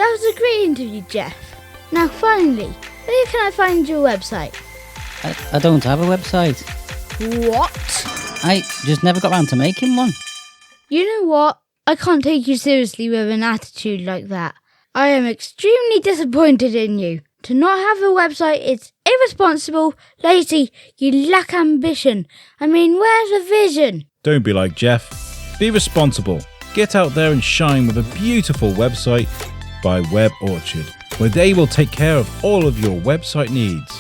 That was a great interview, Jeff. Now finally, where can I find your website? I don't have a website. What? I just never got around to making one. You know what? I can't take you seriously with an attitude like that. I am extremely disappointed in you. To not have a website is irresponsible, lazy, you lack ambition. I mean, where's the vision? Don't be like Jeff. Be responsible. Get out there and shine with a beautiful website by Web Orchard, where they will take care of all of your website needs.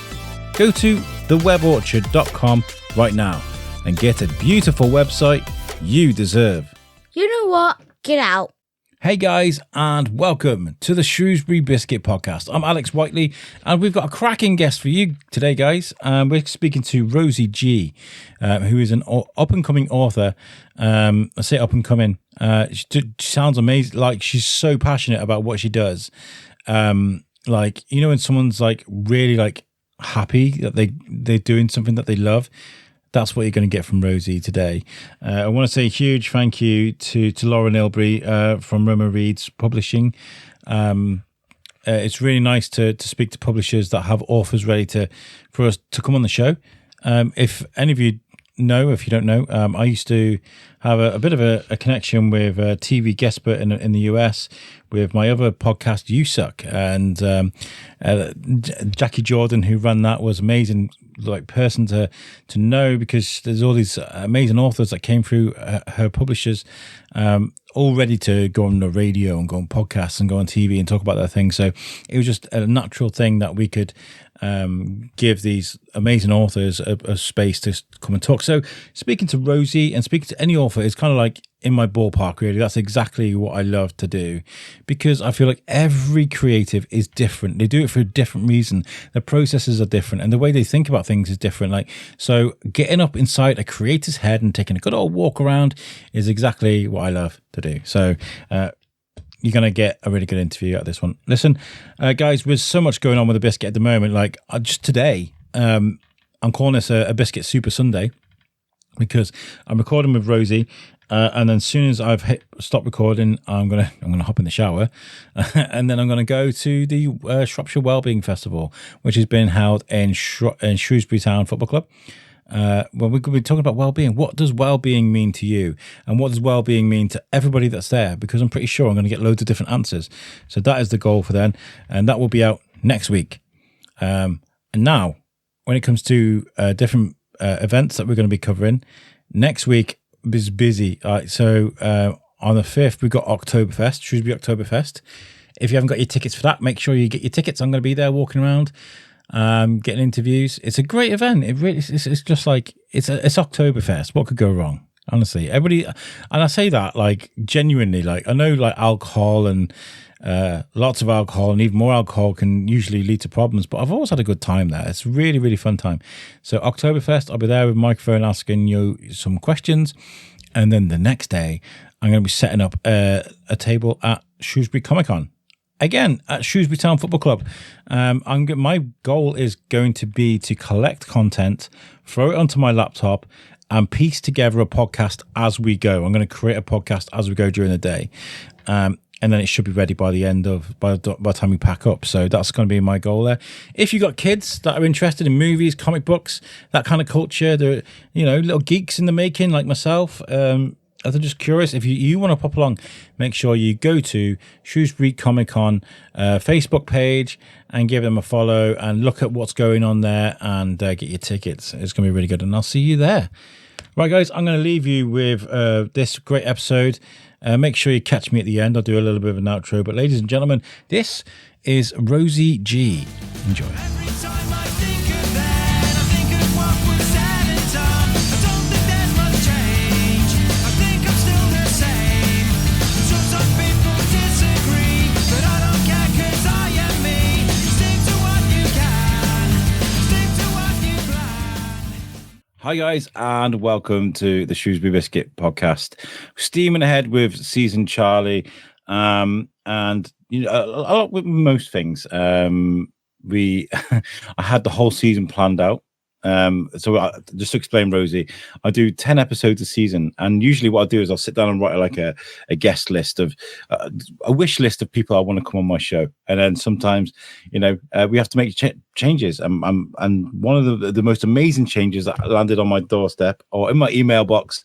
Go to theweborchard.com right now and get a beautiful website you deserve. You know what? Get out. Hey guys, and welcome to the Shrewsbury Biscuit podcast. I'm Alex Whiteley, and we've got a cracking guest for you today, guys. We're speaking to Rosy Gee, who is an up-and-coming author. I say up-and-coming. She sounds amazing. Like, she's so passionate about what she does. Like, you know, when someone's like really like happy that they're doing something that they love. That's what you're going to get from Rosy today. I want to say a huge thank you to Lauren Ilbury from Roma Reads Publishing. It's really nice to speak to publishers that have authors ready for us to come on the show. If any of you know, if you don't know, I used to have a bit of a connection with TV Guestbot in the US with my other podcast, You Suck. And Jackie Jordan, who ran that, was amazing like person to know, because there's all these amazing authors that came through her publishers, all ready to go on the radio and go on podcasts and go on TV and talk about their thing. So it was just a natural thing that we could give these amazing authors a space to come and talk. So speaking to Rosy and speaking to any author is kind of like in my ballpark, really. That's exactly what I love to do, because I feel like every creative is different. They do it for a different reason. Their processes are different and the way they think about things is different. Like, so getting up inside a creator's head and taking a good old walk around is exactly what I love to do. So you're going to get a really good interview out of this one. Listen, guys, there's so much going on with the biscuit at the moment. Like, just today, I'm calling this a Biscuit Super Sunday, because I'm recording with Rosy, and then as soon as I've stopped recording, I'm gonna hop in the shower, and then I'm gonna go to the Shropshire Wellbeing Festival, which has been held in Shrewsbury Town Football Club. Well, we could be talking about well-being. What does well-being mean to you, and what does well-being mean to everybody that's there? Because I'm pretty sure I'm going to get loads of different answers. So that is the goal for then, and that will be out next week. And now, when it comes to different events that we're going to be covering, next week is busy. So on the 5th, we've got Oktoberfest, Shrewsbury Oktoberfest. If you haven't got your tickets for that, make sure you get your tickets. I'm going to be there walking around, getting interviews. It's a great event. It really, it's just like it's Oktoberfest. What could go wrong? Honestly, everybody, and I say that like genuinely. Like, I know like alcohol and lots of alcohol and even more alcohol can usually lead to problems, but I've always had a good time there. It's a really, really fun time. So Oktoberfest, I'll be there with a microphone asking you some questions, and then the next day I'm going to be setting up a table at Shrewsbury Comic Con. Again, at Shrewsbury Town Football Club. My goal is going to be to collect content, throw it onto my laptop, and piece together a podcast as we go. I'm going to create a podcast as we go during the day. And then it should be ready by the time we pack up. So that's going to be my goal there. If you've got kids that are interested in movies, comic books, that kind of culture, they're, little geeks in the making like myself, if they're just curious, if you want to pop along, make sure you go to Shrewsbury Comic Con Facebook page and give them a follow and look at what's going on there and get your tickets. It's going to be really good, and I'll see you there. Right, guys, I'm going to leave you with this great episode. Make sure you catch me at the end. I'll do a little bit of an outro. But ladies and gentlemen, this is Rosy Gee. Enjoy. Every time I think of that, I think of what was said and done. I don't think there's much change. I think I'm still the same. Sometimes people disagree, but I don't care 'cause I am me. Stick to what you can. Stick to what you plan. Hi guys, and welcome to the Shrewsbury Biscuit podcast. Steaming ahead with season Charlie, and a lot with most things. I had the whole season planned out, Just to explain, Rosie, I do 10 episodes a season, and usually what I do is I'll sit down and write like a guest list of a wish list of people I want to come on my show, and then sometimes we have to make changes. And one of the most amazing changes that landed on my doorstep or in my email box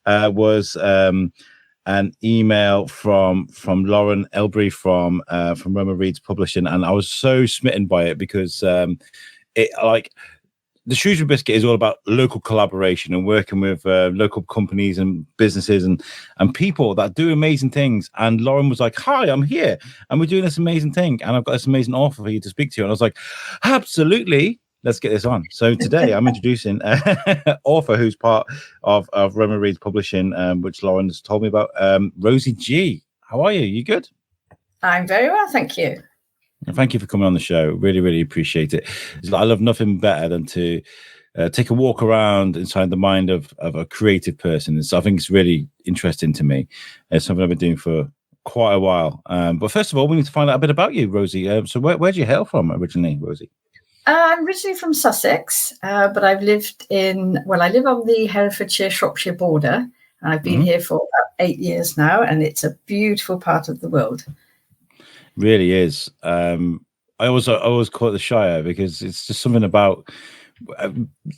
was an email from Lauren Ilbury from Roma Reads Publishing, and I was so smitten by it because the Shrewsbury Biscuit is all about local collaboration and working with local companies and businesses and people that do amazing things. And Lauren was like, "Hi, I'm here, and we're doing this amazing thing, and I've got this amazing offer for you to speak to." And I was like, "Absolutely, let's get this on." So today I'm introducing an author who's part of Roma Reads Publishing, which Lauren has told me about, Rosy Gee. How are you? You good? I'm very well, thank you. Thank you for coming on the show. Really, really appreciate it. I love nothing better than to take a walk around inside the mind of a creative person. So I think it's really interesting to me. It's something I've been doing for quite a while. But first of all, we need to find out a bit about you, Rosie. So where do you hail from originally, Rosie? I'm originally from Sussex, but I've lived I live on the Herefordshire-Shropshire border. And I've been here for about 8 years now, and it's a beautiful part of the world. Really is. I always call it the Shire because it's just something about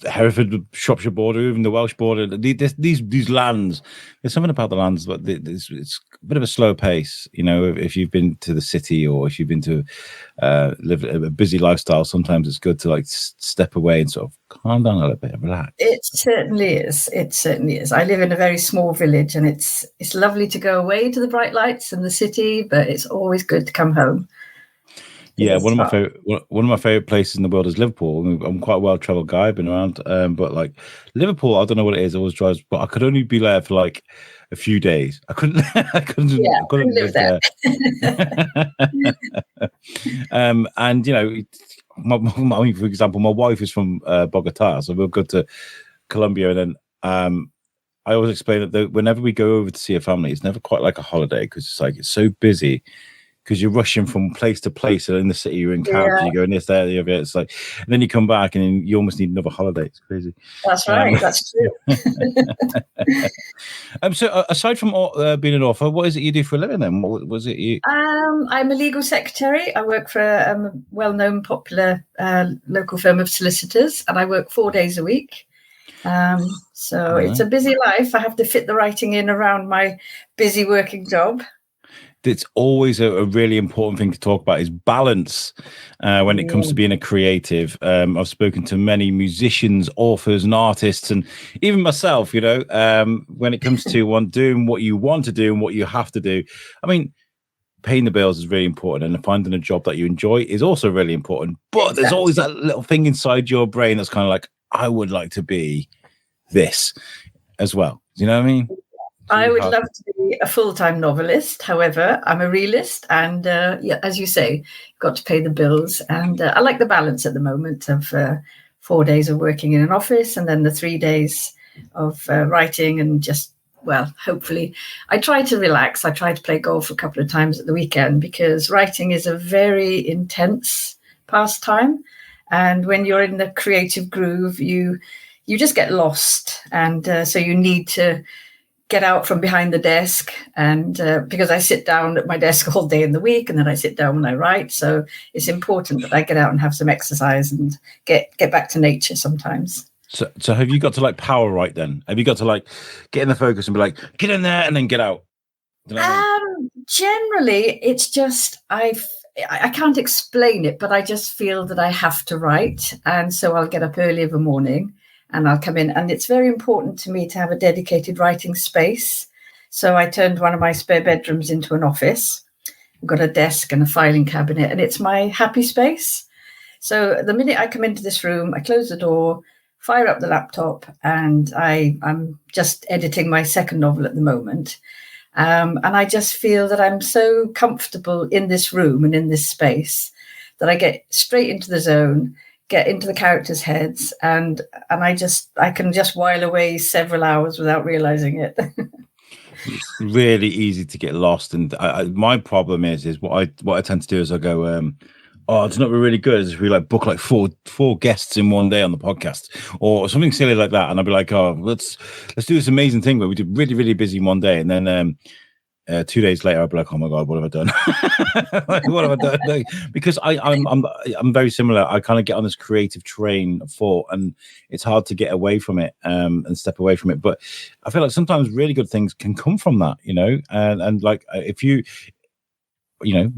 Hereford, Shropshire border, even the Welsh border. These lands. There's something about the lands, but it's a bit of a slow pace. If you've been to the city or if you've been to live a busy lifestyle, sometimes it's good to step away and sort of calm down a little bit and relax. It certainly is. It certainly is. I live in a very small village, and it's lovely to go away to the bright lights and the city, but it's always good to come home. Yeah, one of my favorite places in the world is Liverpool. I'm quite a well-traveled guy, been around, but Liverpool, I don't know what it is. It always drives, but I could only be there for a few days. I couldn't live there. For example, my wife is from Bogota, so we'll go to Colombia, and then I always explain that whenever we go over to see a family, it's never quite like a holiday because it's so busy. Because you're rushing from place to place, and in the city you're in cabs, you go in this, there, the other. It's and then you come back, and then you almost need another holiday. It's crazy. That's right. That's true. So aside from being an author, what is it you do for a living? Then, what was it you? I'm a legal secretary. I work for a well-known, popular local firm of solicitors, and I work 4 days a week. So It's a busy life. I have to fit the writing in around my busy working job. It's always a really important thing to talk about is balance when it comes to being a creative. I've spoken to many musicians, authors, and artists, and even myself. When it comes to doing what you want to do and what you have to do. I mean, paying the bills is really important, and finding a job that you enjoy is also really important. But There's always that little thing inside your brain that's kind of like, I would like to be this as well. Do you know what I mean? I would love to be a full-time novelist. However, I'm a realist, and as you say, you've got to pay the bills. And I like the balance at the moment of 4 days of working in an office, and then the 3 days of writing, and hopefully, I try to relax. I try to play golf a couple of times at the weekend because writing is a very intense pastime, and when you're in the creative groove, you just get lost, and so you need to get out from behind the desk, and because I sit down at my desk all day in the week, and then I sit down when I write. So it's important that I get out and have some exercise and get back to nature sometimes. So have you got to power write then? Have you got to get in the focus and be get in there and then get out? Generally, it's just I can't explain it, but I just feel that I have to write, and so I'll get up early of a morning. And I'll come in, and it's very important to me to have a dedicated writing space. So I turned one of my spare bedrooms into an office. I've got a desk and a filing cabinet, and it's my happy space. So the minute I come into this room, I close the door, fire up the laptop, and I'm just editing my second novel at the moment. And I just feel that I'm so comfortable in this room and in this space that I get straight into the zone, get into the characters' heads, and I can just while away several hours without realizing it. It's really easy to get lost, and my problem is what I tend to do is I go Oh, it's not really good. Is if we like book like four guests in one day on the podcast, or something silly like that, and I'd be like, "Oh, let's do this amazing thing where we do really really busy one day, and then 2 days later, I'd be like, "Oh my god, what have I done? Like, what have I done?" Like, because I'm very similar. I kind of get on this creative train of thought, and it's hard to get away from it and step away from it. But I feel like sometimes really good things can come from that, and like if you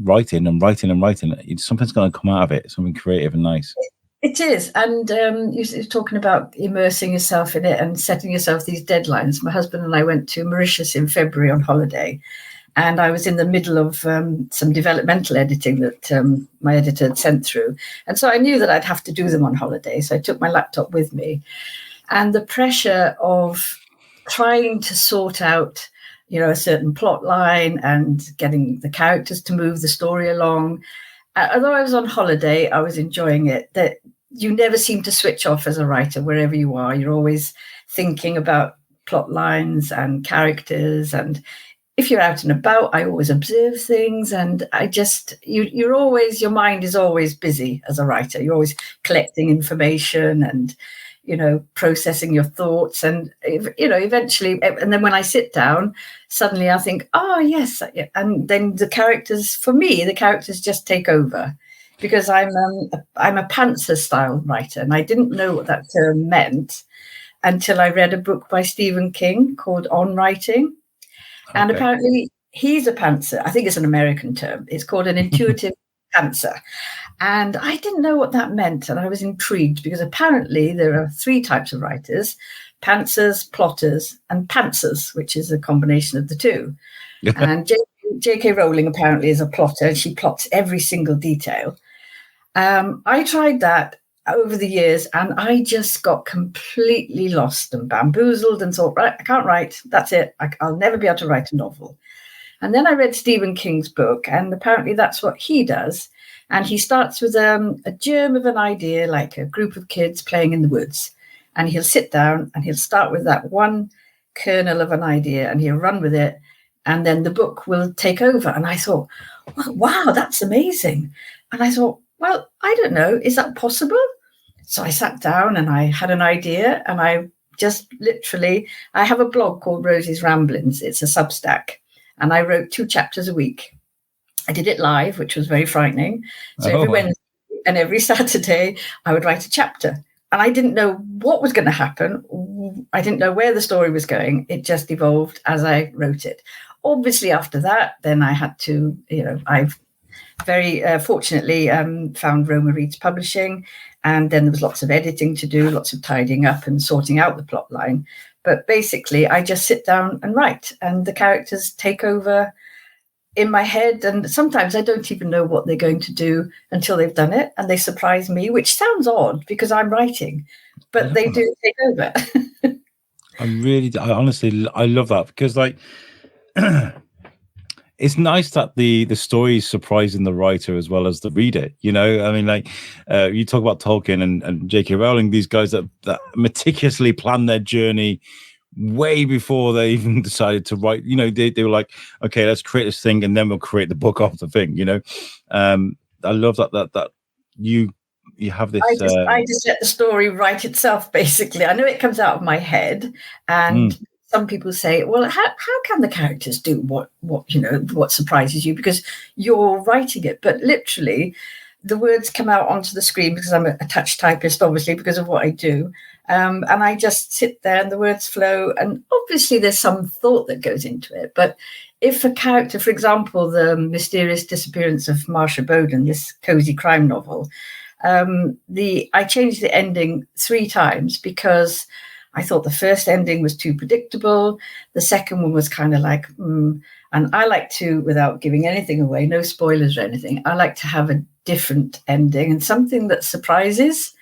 writing and writing and writing, something's going to come out of it, something creative and nice. It is. And you're talking about immersing yourself in it and setting yourself these deadlines. My husband and I went to Mauritius in February on holiday, and I was in the middle of some developmental editing that my editor had sent through. And so I knew that I'd have to do them on holiday. So I took my laptop with me, and the pressure of trying to sort out a certain plot line and getting the characters to move the story along. Although I was on holiday, I was enjoying it. That you never seem to switch off as a writer, wherever you are. You're always thinking about plot lines and characters. And if you're out and about, I always observe things. And your mind is always busy as a writer. You're always collecting information and processing your thoughts, and eventually, and then when I sit down, suddenly I think, oh yes, and then the characters just take over, because I'm a pantser style writer, and I didn't know what that term meant until I read a book by Stephen King called On Writing, and apparently he's a pantser. I think it's an American term. It's called an intuitive pantser. And I didn't know what that meant, and I was intrigued, because apparently there are 3 types of writers: pantsers, plotters, and pantsers, which is a combination of the 2. And J.K. Rowling apparently is a plotter, and she plots every single detail. I tried that over the years, and I just got completely lost and bamboozled and thought, right, I can't write. That's it. I'll never be able to write a novel. And then I read Stephen King's book, and apparently that's what he does. And he starts with a germ of an idea, like a group of kids playing in the woods. And he'll sit down and he'll start with that one kernel of an idea, and he'll run with it. And then the book will take over. And I thought, wow, that's amazing. And I thought, well, I don't know, is that possible? So I sat down and I had an idea, and I just I have a blog called Rosy's Ramblings. It's a Substack. And I wrote 2 chapters a week. I did it live, which was very frightening. So every Wednesday and every Saturday, I would write a chapter. And I didn't know what was going to happen. I didn't know where the story was going. It just evolved as I wrote it. Obviously, after that, then I had to, I've very fortunately found Roma Reads Publishing. And then there was lots of editing to do, lots of tidying up and sorting out the plot line. But basically, I just sit down and write, and the characters take over in my head, and sometimes I don't even know what they're going to do until they've done it, and they surprise me, which sounds odd because I'm writing, but they do take over. I honestly love that, because like it's nice that the story is surprising the writer as well as the reader. I mean, like you talk about Tolkien and J.K. Rowling, these guys that meticulously plan their journey way before they even decided to write. They were like, okay, let's create this thing, and then we'll create the book off the thing. I love that you have this. I just let the story write itself. Basically, I know it comes out of my head, and some people say, well, how can the characters do what surprises you, because you're writing it? But literally, the words come out onto the screen, because I'm a touch typist, obviously, because of what I do. And I just sit there and the words flow. And obviously there's some thought that goes into it. But if a character, for example, the mysterious disappearance of Marsha Boden, this cozy crime novel, I changed the ending 3 times because I thought the first ending was too predictable. The second one was kind of like, and I like to, without giving anything away, no spoilers or anything, I like to have a different ending and something that surprises.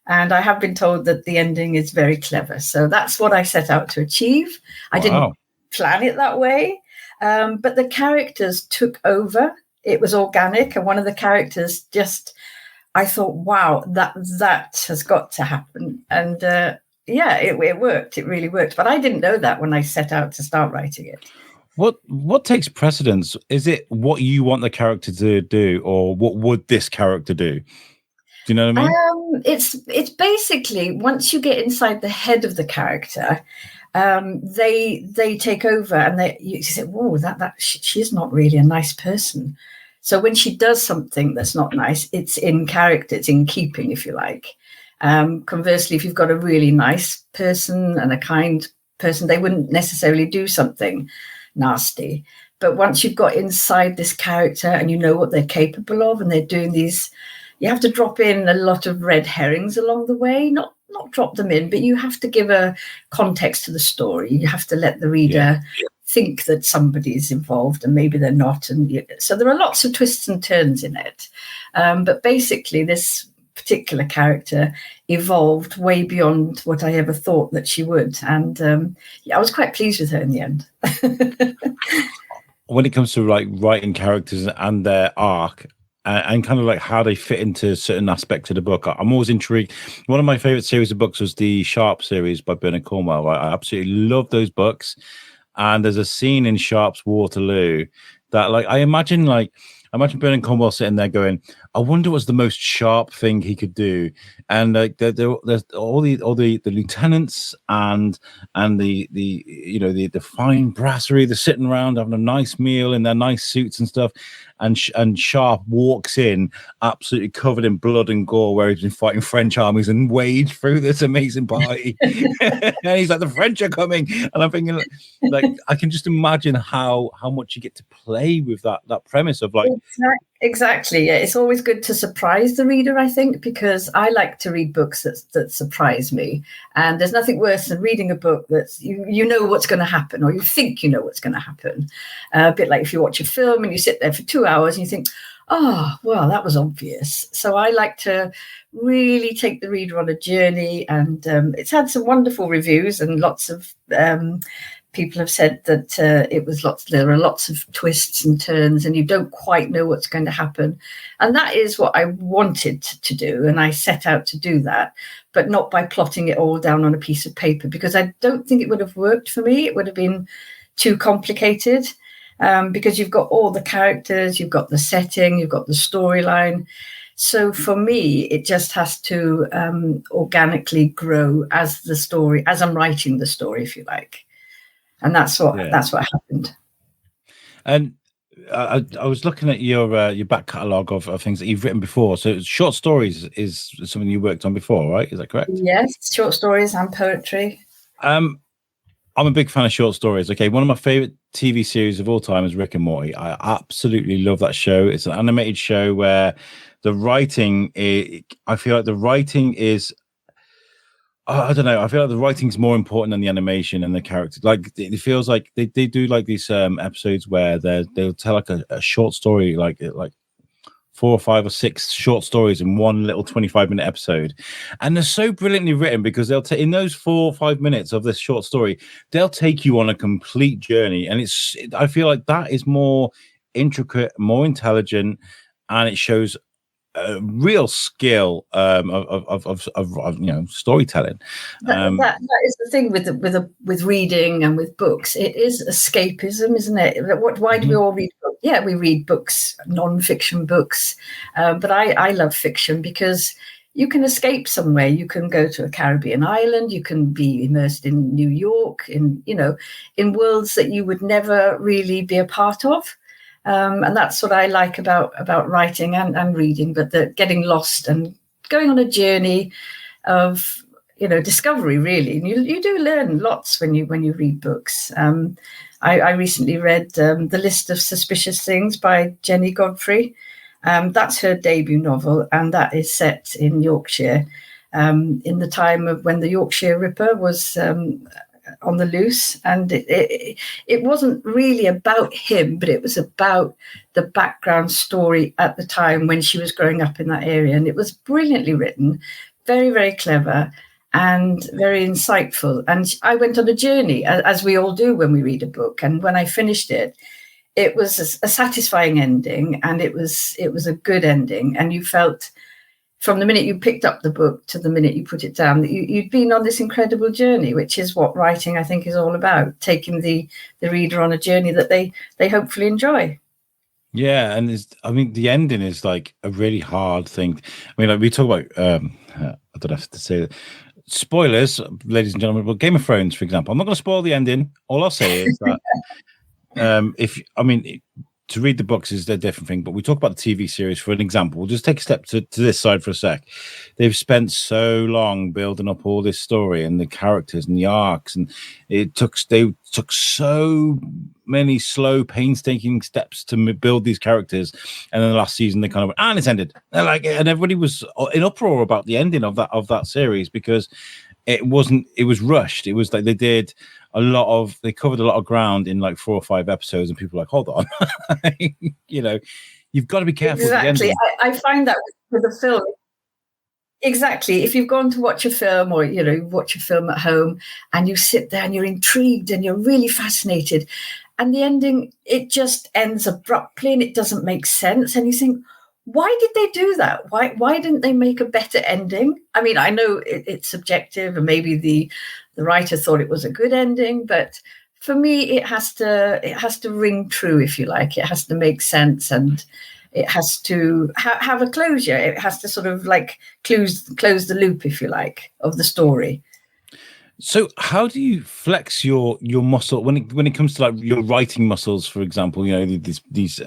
And I have been told that the ending is very clever. So that's what I set out to achieve. I didn't plan it that way. But the characters took over. It was organic. And one of the characters I thought, wow, that has got to happen. And it worked. It really worked. But I didn't know that when I set out to start writing it. What takes precedence? Is it what you want the character to do, or what would this character do? Do you know what I mean? It's basically once you get inside the head of the character, they take over, and you say, "Whoa, she's not really a nice person." So when she does something that's not nice, it's in character, it's in keeping, if you like. Conversely, if you've got a really nice person and a kind person, they wouldn't necessarily do something nasty. But once you've got inside this character and you know what they're capable of, and they're doing these, you have to drop in a lot of red herrings along the way, not drop them in, but you have to give a context to the story. You have to let the reader think that somebody's involved and maybe they're not. And so there are lots of twists and turns in it. But basically, this particular character evolved way beyond what I ever thought that she would. And I was quite pleased with her in the end. When it comes to like writing characters and their arc, and kind of like how they fit into certain aspects of the book, I'm always intrigued. One of my favorite series of books was the Sharp series by Bernard Cornwell. I absolutely love those books. And there's a scene in Sharp's Waterloo that, like, I imagine Bernard Cornwell sitting there going, I wonder what's the most sharp thing he could do. And like there's all the lieutenants and the fine brasserie, they're sitting around having a nice meal in their nice suits and stuff. And Sharp walks in absolutely covered in blood and gore, where he's been fighting French armies and waged through this amazing party. And he's like, the French are coming. And I'm thinking, like, I can just imagine how much you get to play with that premise of like. Exactly. Yeah. It's always good to surprise the reader, I think, because I like to read books that surprise me. And there's nothing worse than reading a book that's you know what's going to happen, or you think you know what's going to happen. A bit like if you watch a film and you sit there for 2 hours and you think, oh, well, that was obvious. So I like to really take the reader on a journey. And it's had some wonderful reviews, and lots of people have said that there are lots of twists and turns, and you don't quite know what's going to happen. And that is what I wanted to do. And I set out to do that, but not by plotting it all down on a piece of paper, because I don't think it would have worked for me. It would have been too complicated, because you've got all the characters, you've got the setting, you've got the storyline. So for me, it just has to organically grow as I'm writing the story, if you like. And that's what happened. And I was looking at your back catalogue of things that you've written before. So short stories is something you worked on before, right? Is that correct? Yes, short stories and poetry. I'm a big fan of short stories. Okay, one of my favorite TV series of all time is Rick and Morty. I absolutely love that show. It's an animated show where the writing, I feel like the writing is. I don't know. I feel like the writing's more important than the animation and the characters. Like it feels like they do like these episodes where they'll tell like a short story, like 4 or 5 or 6 short stories in one little 25-minute episode, and they're so brilliantly written because they'll take in those 4 or 5 minutes of this short story, they'll take you on a complete journey, and I feel like that is more intricate, more intelligent, and it shows a real skill of storytelling. That is the thing with reading and with books. It is escapism, isn't it? Why do we all read books? Yeah, we read books, non-fiction books, but I love fiction because you can escape somewhere. You can go to a Caribbean island. You can be immersed in New York, in worlds that you would never really be a part of. And that's what I like about writing and reading, but getting lost and going on a journey of discovery, really. And you do learn lots when you read books. I recently read The List of Suspicious Things by Jenny Godfrey. That's her debut novel, and that is set in Yorkshire, in the time of when the Yorkshire Ripper was on the loose, and it wasn't really about him, but it was about the background story at the time when she was growing up in that area. And it was brilliantly written, very, very clever, and very insightful. And I went on a journey, as we all do when we read a book. And when I finished it, it was a satisfying ending, and it was a good ending, and you felt from the minute you picked up the book to the minute you put it down, that you'd been on this incredible journey, which is what writing, I think, is all about, taking the reader on a journey that they hopefully enjoy. Yeah, and the ending is like a really hard thing. I mean, like we talk about, I don't have to say that. Spoilers, ladies and gentlemen, but Game of Thrones, for example. I'm not going to spoil the ending. All I'll say is that to read the books is a different thing, but we talk about the TV series for an example. We'll just take a step to this side for a sec. They've spent so long building up all this story and the characters and the arcs, and they took so many slow, painstaking steps to build these characters. And then the last season, they kind of went, and it's ended. And everybody was in uproar about the ending of that series because it was rushed. It was like they covered a lot of ground in like 4 or 5 episodes, and people were like, hold on, you've got to be careful. Exactly. I find that with a film. Exactly. If you've gone to watch a film or, watch a film at home and you sit there and you're intrigued and you're really fascinated, and the ending, it just ends abruptly and it doesn't make sense. And you think, why did they do that? Why didn't they make a better ending? I mean, I know it's subjective and maybe the writer thought it was a good ending, but for me, it has to ring true, if you like. It has to make sense and it has to have a closure. It has to sort of like close the loop, if you like, of the story. So how do you flex your muscle when it comes to like your writing muscles, for example, these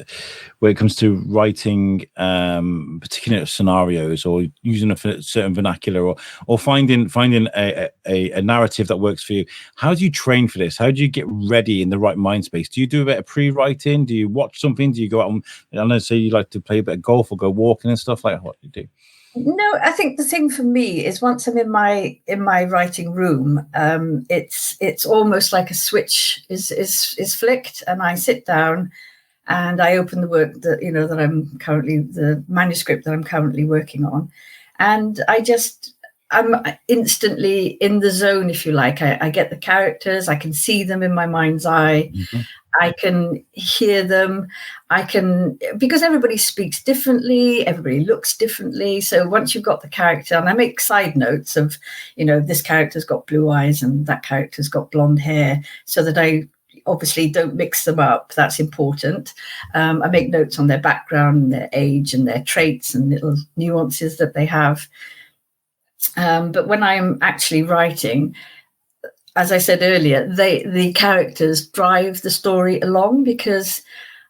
where it comes to writing particular scenarios or using a certain vernacular or finding a narrative that works for you? How do you train for this? How do you get ready in the right mind space? Do you do a bit of pre-writing? Do you watch something? Do you go out and, I don't know, say you like to play a bit of golf or go walking and stuff like that? What do you do? No, I think the thing for me is once I'm in my writing room, it's almost like a switch is flicked, and I sit down and I open the work the manuscript that I'm currently working on, and I'm instantly in the zone, if you like. I get the characters, I can see them in my mind's eye. Mm-hmm. I can hear them. Because everybody speaks differently, everybody looks differently. So once you've got the character, and I make side notes of, this character's got blue eyes and that character's got blonde hair, so that I obviously don't mix them up. That's important. I make notes on their background, their age and their traits and little nuances that they have. But when I'm actually writing, as I said earlier, the characters drive the story along, because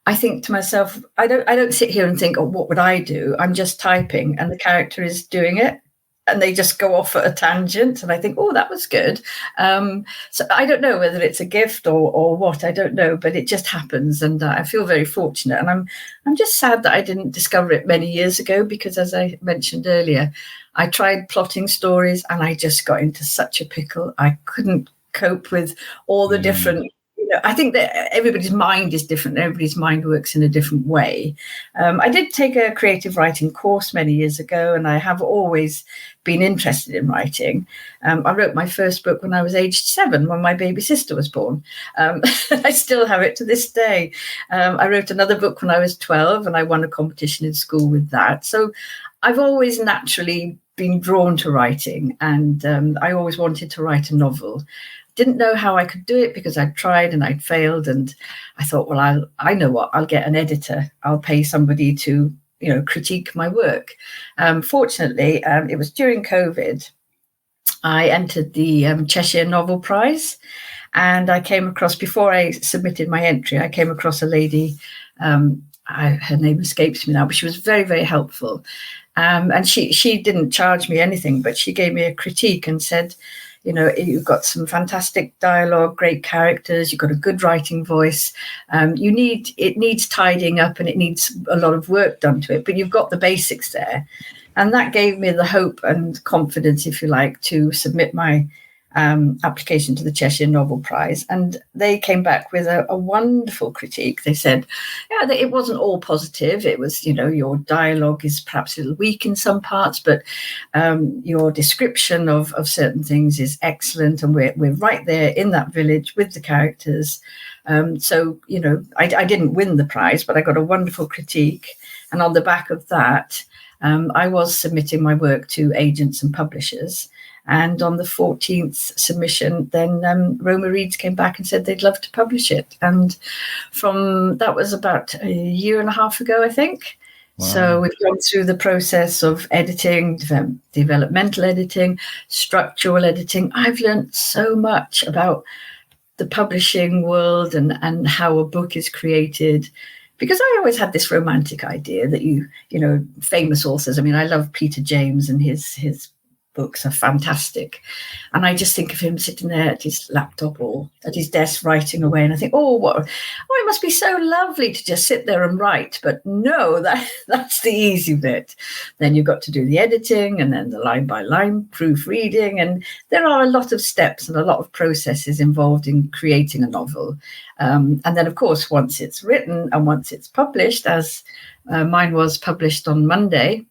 I think to myself, I don't sit here and think, oh, what would I do? I'm just typing and the character is doing it, and they just go off at a tangent, and I think, oh, that was good. So I don't know whether it's a gift or what, I don't know, but it just happens, and I feel very fortunate, and I'm just sad that I didn't discover it many years ago, because as I mentioned earlier, I tried plotting stories and I just got into such a pickle. I couldn't cope with all the different, I think that everybody's mind is different. Everybody's mind works in a different way. I did take a creative writing course many years ago, and I have always been interested in writing. I wrote my first book when I was aged 7, when my baby sister was born. I still have it to this day. I wrote another book when I was 12, and I won a competition in school with that. So I've always naturally been drawn to writing, and I always wanted to write a novel. Didn't know how I could do it, because I'd tried and I'd failed, and I thought, well, I know what, I'll get an editor. I'll pay somebody to, critique my work. Fortunately, it was during COVID. I entered the Cheshire Novel Prize, and I came across, before I submitted my entry, I came across a lady, her name escapes me now, but she was very, very helpful. And she didn't charge me anything, but she gave me a critique and said, you've got some fantastic dialogue, great characters, you've got a good writing voice. It needs tidying up and it needs a lot of work done to it, but you've got the basics there. And that gave me the hope and confidence, if you like, to submit my application to the Cheshire Novel Prize. And they came back with a wonderful critique. They said, that it wasn't all positive. It was, your dialogue is perhaps a little weak in some parts, but your description of certain things is excellent. And we're right there in that village with the characters. So, I didn't win the prize, but I got a wonderful critique. And on the back of that, I was submitting my work to agents and publishers. And on the 14th submission, then Roma Reads came back and said they'd love to publish it. And that was about a year and a half ago, I think. Wow. So we've gone through the process of editing, developmental editing, structural editing. I've learned so much about the publishing world and how a book is created. Because I always had this romantic idea that famous authors. I mean, I love Peter James, and his books are fantastic. And I just think of him sitting there at his laptop or at his desk writing away. And I think, it must be so lovely to just sit there and write. But no, that's the easy bit. Then you've got to do the editing and then the line by line proofreading. And there are a lot of steps and a lot of processes involved in creating a novel. And then, of course, once it's written and once it's published, as mine was published on Monday,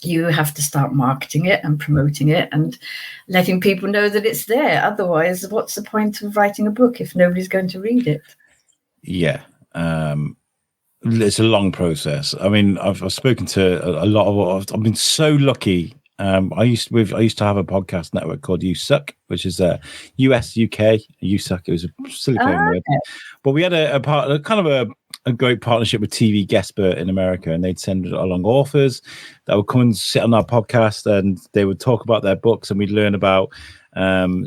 you have to start marketing it and promoting it and letting people know that it's there. Otherwise, what's the point of writing a book if nobody's going to read it? Yeah. It's a long process. I mean, I've spoken to a lot of, I've been so lucky. I used to have a podcast network called You Suck, which is US, UK, You Suck. It was a silly word. But we had a great partnership with TV Guestbert in America, and they'd send along authors that would come and sit on our podcast, and they would talk about their books, and we'd learn about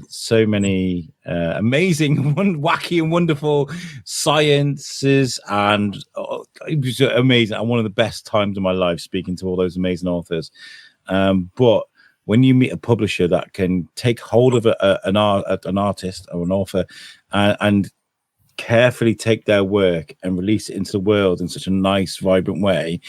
so many amazing, wacky and wonderful sciences, and it was amazing. And one of the best times of my life speaking to all those amazing authors. But when you meet a publisher that can take hold of an artist or an author and carefully take their work and release it into the world in such a nice, vibrant way,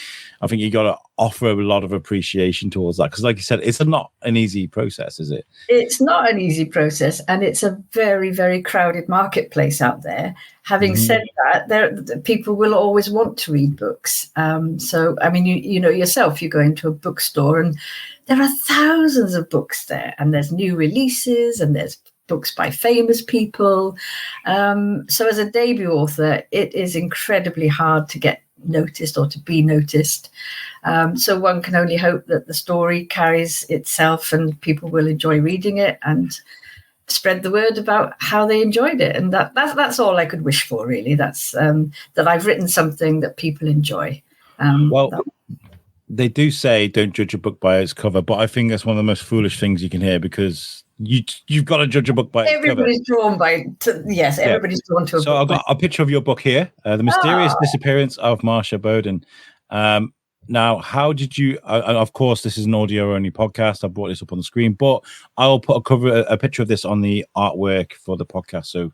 I think you got to offer a lot of appreciation towards that. Because like you said, it's not an easy process, is it? It's not an easy process. And it's a very, very crowded marketplace out there. Having said that, people will always want to read books. So, I mean, you know yourself, you go into a bookstore and there are thousands of books there, and there's new releases and there's books by famous people. So as a debut author, it is incredibly hard to get noticed or to be noticed. So one can only hope that the story carries itself and people will enjoy reading it and spread the word about how they enjoyed it. And that's all I could wish for, really. That's that I've written something that people enjoy. They do say don't judge a book by its cover, but I think that's one of the most foolish things you can hear, because you've got to judge a book by its cover. Everybody's drawn to a book. So I've got a picture of your book here, The Mysterious Disappearance of Marsha Boden. Now, how did you, and of course, this is an audio-only podcast. I brought this up on the screen, but I'll put a picture of this on the artwork for the podcast. So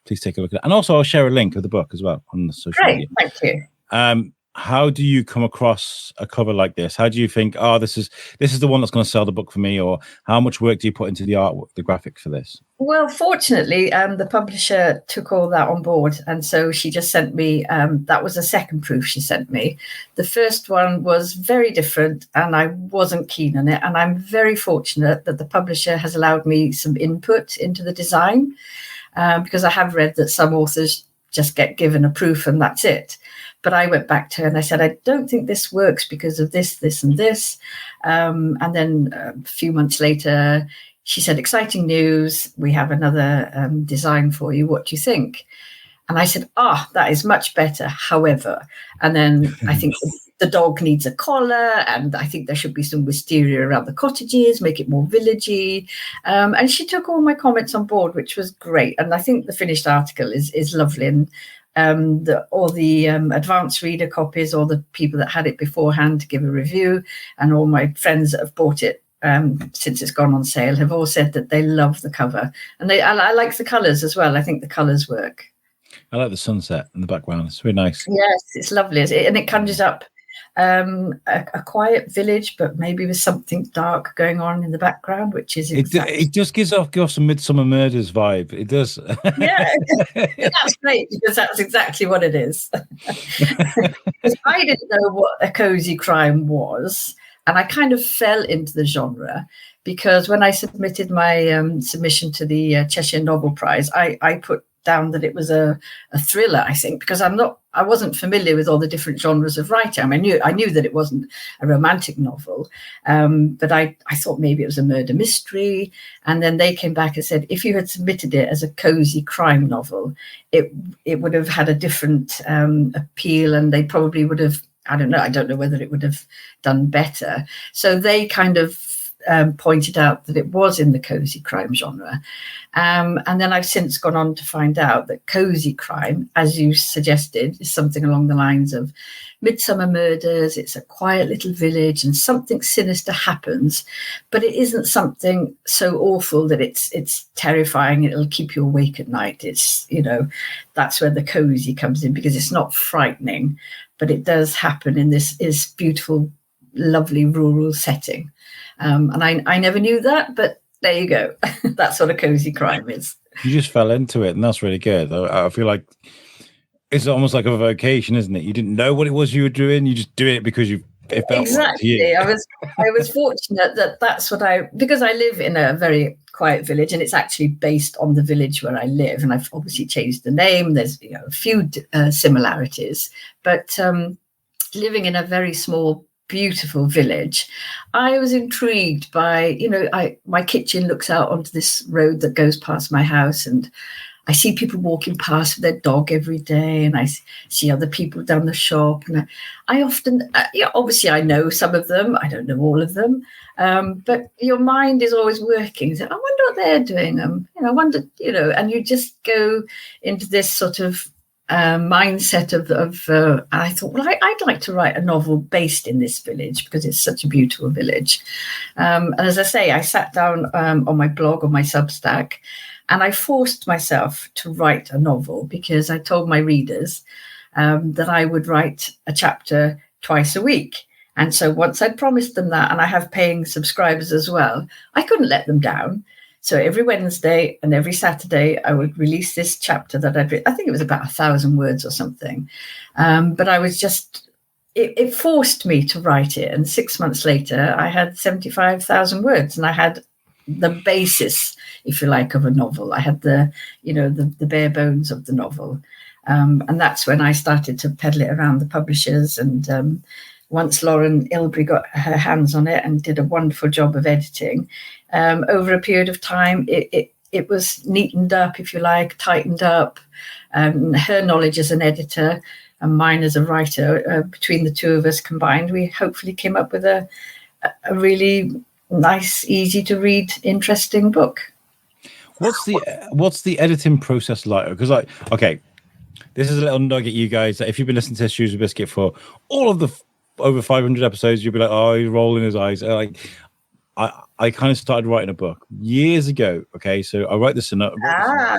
please take a look at it. And also, I'll share a link of the book as well on the social media. Thank you. How do you come across a cover like this? How do you think, this is the one that's going to sell the book for me? Or how much work do you put into the artwork, the graphics for this? Well, fortunately, the publisher took all that on board. And so she just sent me, that was a second proof she sent me. The first one was very different and I wasn't keen on it. And I'm very fortunate that the publisher has allowed me some input into the design, because I have read that some authors just get given a proof and that's it. But I went back to her and I said, I don't think this works because of this, this, and this. And then a few months later, she said, exciting news. We have another design for you. What do you think? And I said, that is much better. However, and then I think the dog needs a collar, and I think there should be some wisteria around the cottages, make it more villagey. And she took all my comments on board, which was great. And I think the finished article is lovely. And all the advanced reader copies, all the people that had it beforehand to give a review, and all my friends that have bought it since it's gone on sale have all said that they love the cover. And I like the colours as well. I think the colours work. I like the sunset in the background. It's really nice. Yes, it's lovely. And it conjures up a quiet village, but maybe with something dark going on in the background, which is it just gives off some Midsummer Murders vibe. It does. Yeah, that's great, because that's exactly what it is. Because I didn't know what a cozy crime was, and I kind of fell into the genre because when I submitted my submission to the Cheshire Novel Prize, I put down that it was a thriller, I think, because I wasn't familiar with all the different genres of writing. I mean, I knew that it wasn't a romantic novel, but I thought maybe it was a murder mystery. And then they came back and said, if you had submitted it as a cozy crime novel, it would have had a different appeal, and they probably would have, I don't know whether it would have done better. So they kind of pointed out that it was in the cozy crime genre. And then I've since gone on to find out that cozy crime, as you suggested, is something along the lines of midsummer murders. It's a quiet little village and something sinister happens, but it isn't something so awful that it's terrifying. It'll keep you awake at night. It's, that's where the cozy comes in, because it's not frightening, but it does happen in this beautiful, lovely rural setting. And I never knew that, but there you go. That's what a cozy crime is. You just fell into it, and that's really good. I feel like it's almost like a vocation, isn't it? You didn't know what it was you were doing. You just do it because it felt exactly. Right to you. I was fortunate that's what because I live in a very quiet village, and it's actually based on the village where I live. And I've obviously changed the name. There's a few similarities, but living in a very small, beautiful village, I was intrigued by, my kitchen looks out onto this road that goes past my house, and I see people walking past with their dog every day, and I see other people down the shop, and I often, obviously I know some of them, I don't know all of them, but your mind is always working. So I wonder what they're doing. I wonder, and you just go into this sort of mindset of I thought, well, I'd like to write a novel based in this village because it's such a beautiful village. And as I say, I sat down on my blog, on my Substack, and I forced myself to write a novel because I told my readers that I would write a chapter twice a week. And so once I'd promised them that, and I have paying subscribers as well, I couldn't let them down. So every Wednesday and every Saturday, I would release this chapter that I'd written. I think it was about 1,000 words or something. But I was just, it forced me to write it. And 6 months later, I had 75,000 words, and I had the basis, if you like, of a novel. I had the bare bones of the novel. And that's when I started to peddle it around the publishers. And once Lauren Ilbury got her hands on it and did a wonderful job of editing, over a period of time, it was neatened up, if you like, tightened up. Her knowledge as an editor and mine as a writer, between the two of us combined, we hopefully came up with a really nice, easy to read, interesting book. What's the editing process like? Because this is a little nugget, you guys. If you've been listening to Shrewsbury Biscuit for all of the over 500 episodes, you'll be like, oh, he's rolling his eyes. I kind of started writing a book years ago. Okay, so I wrote the synopsis. I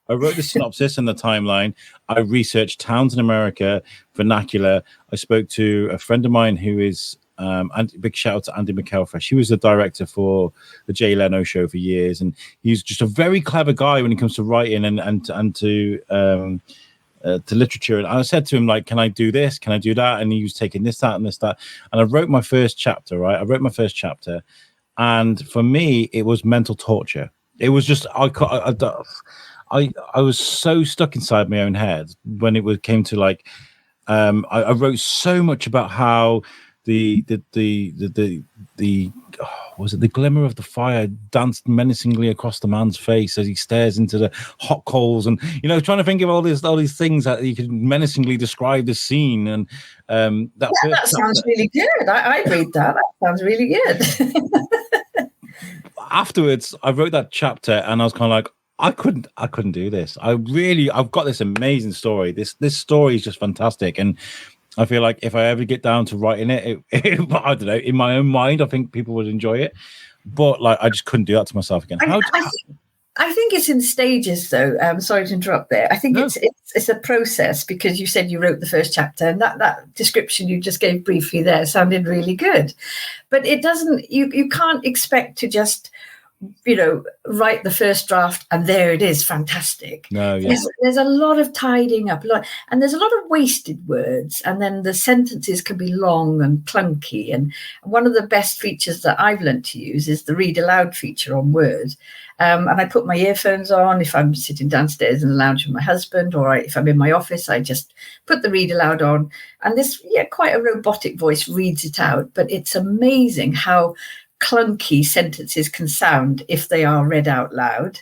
wrote the synopsis and the timeline. I researched towns in America, vernacular. I spoke to a friend of mine who is big shout out to Andy McElfresh. She was the director for the Jay Leno show for years, and he's just a very clever guy when it comes to writing and to literature. And I said to him, like, can I do this? Can I do that? And he was taking this, that, and this, that. And I wrote my first chapter, right? And for me, it was mental torture. It was just, I was so stuck inside my own head when it came to like, I wrote so much about how the glimmer of the fire danced menacingly across the man's face as he stares into the hot coals, and trying to think of all these things that you could menacingly describe the scene. And that sounds really good. I read that. That sounds really good. Afterwards, I wrote that chapter, and I was kind of like, I couldn't do this. I've got this amazing story. This story is just fantastic, and I feel like if I ever get down to writing it, I don't know, in my own mind, I think people would enjoy it. But like, I just couldn't do that to myself again. I think it's in stages, though. Sorry to interrupt there. I think it's a process, because you said you wrote the first chapter, and that description you just gave briefly there sounded really good. But it doesn't. You can't expect to just write the first draft and there it is, fantastic. No, yeah. There's a lot of tidying up, and there's a lot of wasted words, and then the sentences can be long and clunky. And one of the best features that I've learned to use is the read aloud feature on Word. And I put my earphones on if I'm sitting downstairs in the lounge with my husband, or if I'm in my office, I just put the read aloud on. And this, quite a robotic voice reads it out. But it's amazing how clunky sentences can sound if they are read out loud.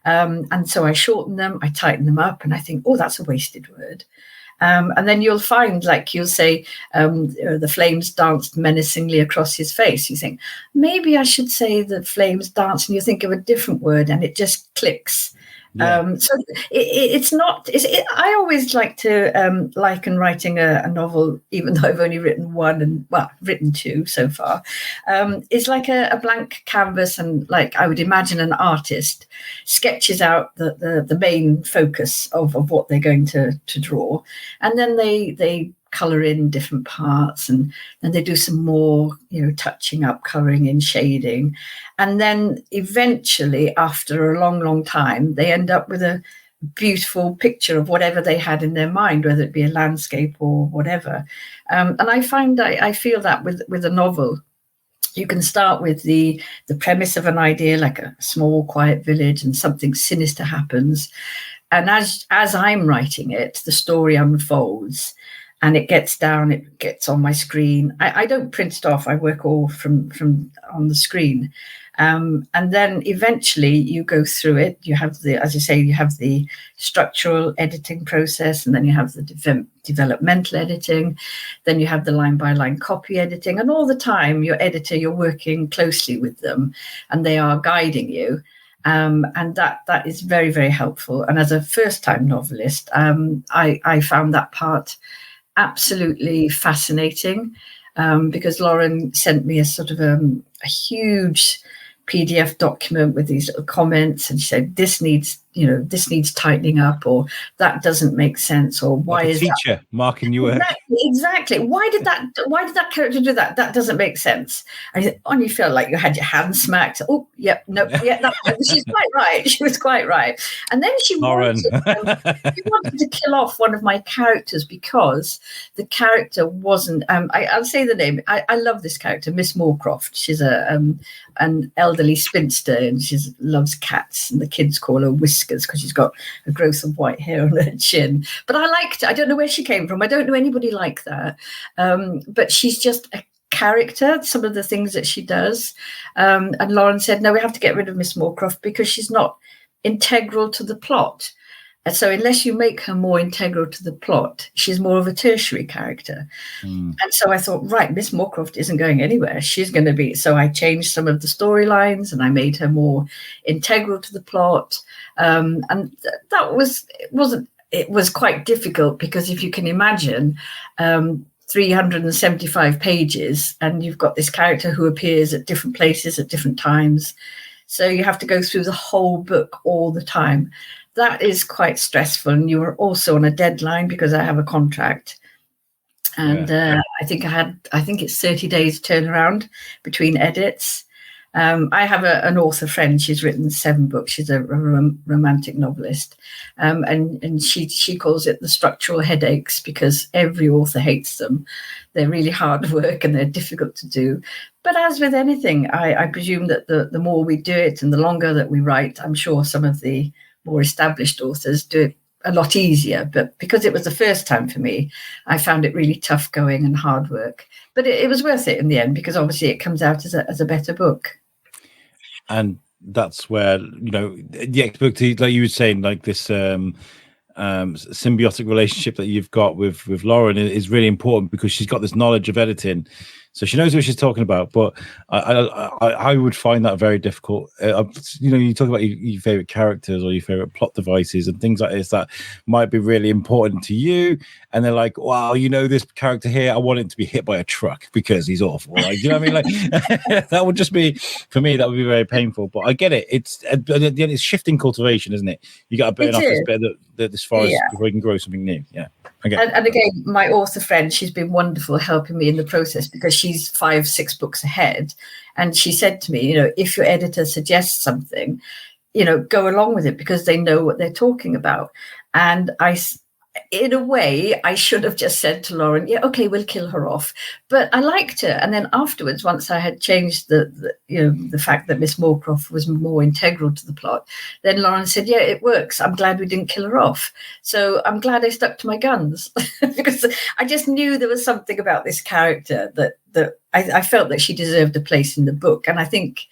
And so I shorten them, I tighten them up, and I think, oh, that's a wasted word. And then you'll find, like you'll say, the flames danced menacingly across his face. You think, maybe I should say the flames danced, and you think of a different word and it just clicks. Yeah. So it's not. I always like to liken writing a novel, even though I've only written written two so far. It's like a blank canvas, and like I would imagine an artist sketches out the main focus of what they're going to draw, and then they colour in different parts, and then they do some more, touching up, colouring in, shading. And then eventually, after a long, long time, they end up with a beautiful picture of whatever they had in their mind, whether it be a landscape or whatever. And I find I feel that with a novel, you can start with the premise of an idea, like a small, quiet village, and something sinister happens. And as I'm writing it, the story unfolds. And it gets down, it gets on my screen. I don't print it off. I work all from on the screen. And then eventually you go through it. You have as you say, you have the structural editing process, and then you have the developmental editing. Then you have the line-by-line copy editing. And all the time, your editor, you're working closely with them, and they are guiding you. And that is very, very helpful. And as a first-time novelist, I found that part absolutely fascinating, because Lauren sent me a sort of a huge PDF document with these little comments, and she said, this needs tightening up, or that doesn't make sense, or why is teacher that? Marking your work. Exactly. Why did that character do that? That doesn't make sense. And you feel like you had your hand smacked. Oh, yep, no, yeah, she's quite right. She was quite right. And then she wanted to kill off one of my characters because the character wasn't. I'll say the name. I love this character, Miss Moorcroft. She's an elderly spinster, and she loves cats, and the kids call her Whiskers because she's got a growth of white hair on her chin. But I liked her. I don't know where she came from. I don't know anybody like that. But she's just a character, some of the things that she does. And Lauren said, no, we have to get rid of Miss Moorcroft because she's not integral to the plot. And so unless you make her more integral to the plot, she's more of a tertiary character. And so I thought, right, Miss Moorcroft isn't going anywhere. She's going to be. So I changed some of the storylines, and I made her more integral to the plot. And that was quite difficult, because if you can imagine 375 pages, and you've got this character who appears at different places at different times. So you have to go through the whole book all the time. That is quite stressful. And you are also on a deadline, because I have a contract. And I think it's 30 days turnaround between edits. I have an author friend. She's written 7 books. She's a romantic novelist. And she calls it the structural headaches, because every author hates them. They're really hard work and they're difficult to do. But as with anything, I presume that the more we do it and the longer that we write, I'm sure some of the more established authors do it a lot easier. But because it was the first time for me, I found it really tough going and hard work. But it was worth it in the end, because obviously it comes out as a better book. And that's where, the expertise, like you were saying, like this symbiotic relationship that you've got with Lauren is really important, because she's got this knowledge of editing. So she knows what she's talking about, but I would find that very difficult. You talk about your favorite characters or your favorite plot devices and things like this that might be really important to you, and they're like, "Wow, this character here, I want him to be hit by a truck because he's awful." Like, you know what I mean? Like that would just be, for me, that would be very painful. But I get it. It's shifting cultivation, isn't it? You got to burn off this bit of this forest before you can grow something new. Yeah. And again, my author friend, she's been wonderful helping me in the process because she's 5-6 books ahead. And she said to me, if your editor suggests something, go along with it because they know what they're talking about. And in a way, I should have just said to Lauren, yeah, okay, we'll kill her off. But I liked her. And then afterwards, once I had changed the fact that Miss Moorcroft was more integral to the plot, then Lauren said, yeah, it works. I'm glad we didn't kill her off. So I'm glad I stuck to my guns because I just knew there was something about this character that I felt that she deserved a place in the book. And I think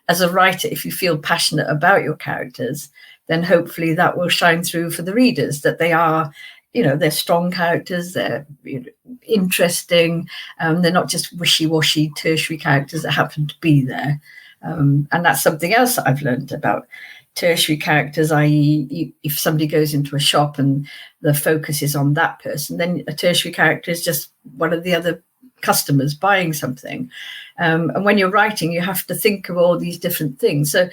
as a writer, if you feel passionate about your characters, then hopefully that will shine through for the readers, that they are, they're strong characters, they're interesting, they're not just wishy-washy tertiary characters that happen to be there. And that's something else that I've learned about tertiary characters, i.e. if somebody goes into a shop and the focus is on that person, then a tertiary character is just one of the other customers buying something. And when you're writing, you have to think of all these different things. So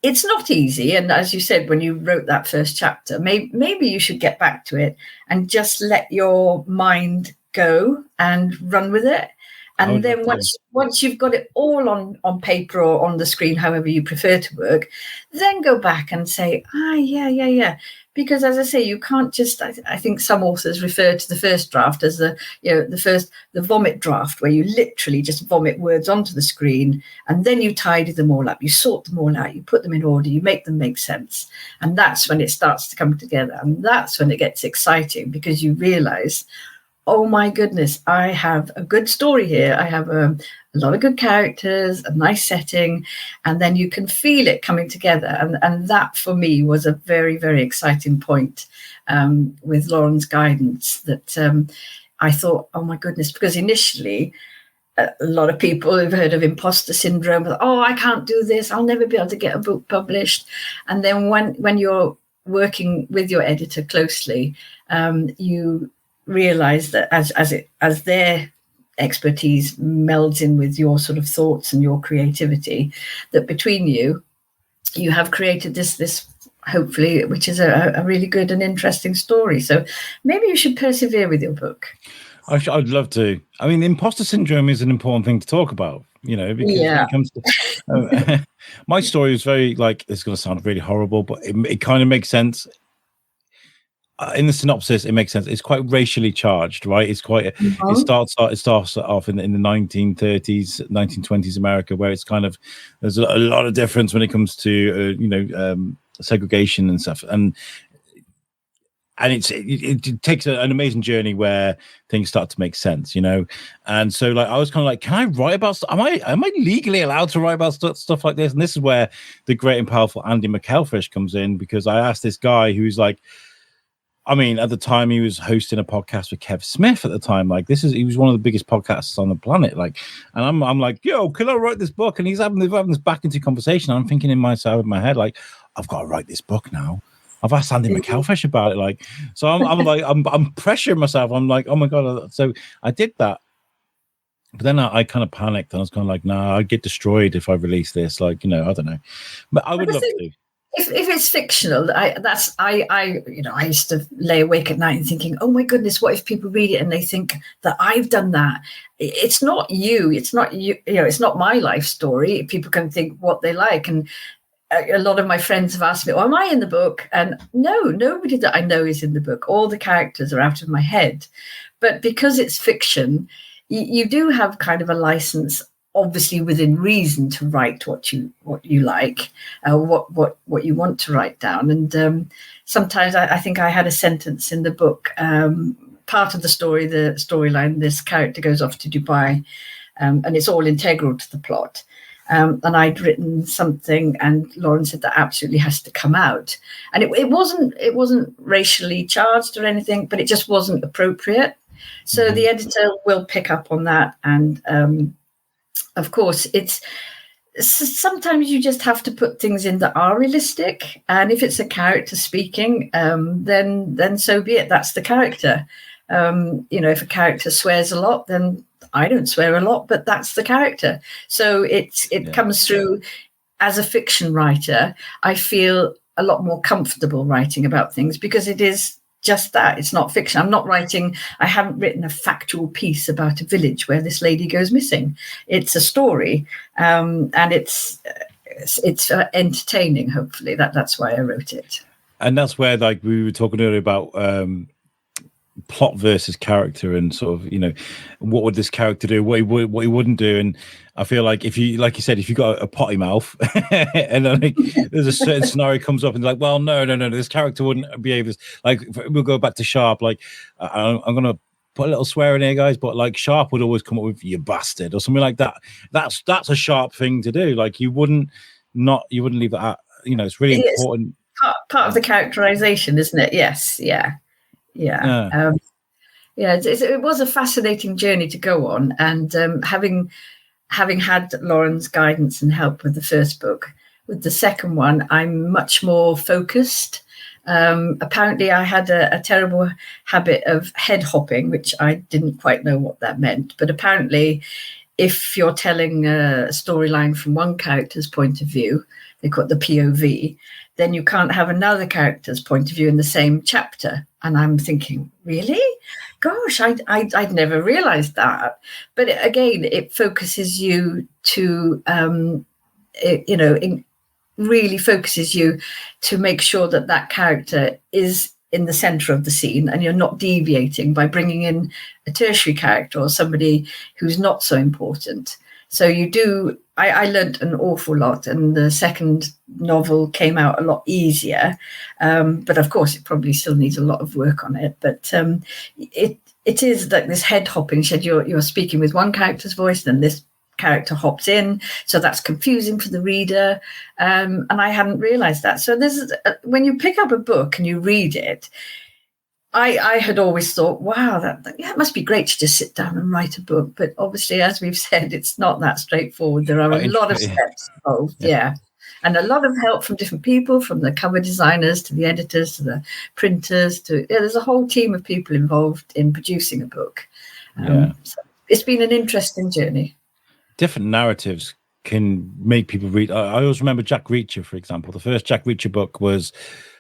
it's not easy. And as you said, when you wrote that first chapter, maybe you should get back to it and just let your mind go and run with it. And then once you've got it all on paper or on the screen, however you prefer to work, then go back and say, yeah. Because as I say, you can't just, I think some authors refer to the first draft as the vomit draft, where you literally just vomit words onto the screen and then you tidy them all up, you sort them all out, you put them in order, you make them make sense. And that's when it starts to come together. And that's when it gets exciting because you realize, oh my goodness, I have a good story here. I have a lot of good characters, a nice setting, and then you can feel it coming together. And that for me was a very, very exciting point with Lauren's guidance that I thought, oh my goodness, because initially a lot of people who've heard of imposter syndrome, oh, I can't do this, I'll never be able to get a book published. And then when you're working with your editor closely, you realize that as their expertise melds in with your sort of thoughts and your creativity, that between you have created this hopefully, which is a really good and interesting story. So maybe you should persevere with your book. I'd love to. I mean, imposter syndrome is an important thing to talk about, because when it comes to my story is very, it's going to sound really horrible, but it kind of makes sense. In the synopsis, it makes sense. It's quite racially charged, right? It's quite. It starts off in the 1930s, 1920s America, where it's kind of there's a lot of difference when it comes to segregation and stuff, and it takes an amazing journey where things start to make sense, And so, I was kind of like, can I write about? Am I legally allowed to write about stuff like this? And this is where the great and powerful Andy McElfresh comes in, because I asked this guy who's like. I mean, at the time he was hosting a podcast with Kev Smith at the time. He was one of the biggest podcasts on the planet. And I'm like, yo, can I write this book? And he's having this back into conversation. I'm thinking in my head, I've got to write this book now. I've asked Andy McElfresh about it. So I'm I'm pressuring myself. I'm like, oh my God. So I did that. But then I kind of panicked and I was kind of like, nah, I'd get destroyed if I release this. I don't know. But I would love to. If it's fictional, I used to lay awake at night and thinking, oh my goodness, what if people read it and they think that I've done that? It's not you. It's not you. It's not my life story. People can think what they like. And a lot of my friends have asked me, am I in the book? And no, nobody that I know is in the book. All the characters are out of my head. But because it's fiction, you do have kind of a license, obviously within reason, to write what you like, what you want to write down. And sometimes I think I had a sentence in the book, part of the storyline, this character goes off to Dubai, and it's all integral to the plot. And I'd written something, and Lauren said that absolutely has to come out. And it wasn't racially charged or anything, but it just wasn't appropriate. So the editor will pick up on that, and of course, it's sometimes you just have to put things in that are realistic. And if it's a character speaking, then so be it. That's the character. If a character swears a lot, then I don't swear a lot, but that's the character. So it comes through. As a fiction writer, I feel a lot more comfortable writing about things because it is just that. It's not fiction. I haven't written a factual piece about a village where this lady goes missing. It's a story, and it's entertaining. Hopefully, that's why I wrote it. And that's where, like we were talking earlier about plot versus character, and sort of, you know, what would this character do, what he wouldn't do. And I feel like if you, like you said, if you got a potty mouth and then like, there's a certain scenario comes up and like, well, no, this character wouldn't behave as, like, we'll go back to Sharp. Like, I'm gonna put a little swear in here, guys, but like Sharp would always come up with "you bastard" or something like that. That's a Sharp thing to do. Like, you wouldn't leave that out. You know, it's really important. Part of the characterization, isn't it? Yes. Yeah. It was a fascinating journey to go on, and having had Lauren's guidance and help with the first book, with the second one, I'm much more focused. Apparently, I had a terrible habit of head hopping, which I didn't quite know what that meant. But apparently, if you're telling a storyline from one character's point of view, they call it the POV, then you can't have another character's point of view in the same chapter. And I'm thinking, really? Gosh, I'd never realized that. But again, it focuses you to, really focuses you to make sure that character is in the center of the scene, and you're not deviating by bringing in a tertiary character or somebody who's not so important. So you do. I learned an awful lot, and the second novel came out a lot easier. But of course, it probably still needs a lot of work on it. But it is like this head hopping. You're speaking with one character's voice, then this character hops in, so that's confusing for the reader. And I hadn't realized that. So when you pick up a book and you read it, I had always thought, wow, that must be great to just sit down and write a book. But obviously, as we've said, it's not that straightforward. There are a lot of steps involved. Yeah. And a lot of help from different people, from the cover designers to the editors to the printers there's a whole team of people involved in producing a book. So it's been an interesting journey. Different narratives can make people read. I always remember Jack Reacher, for example. The first Jack Reacher book was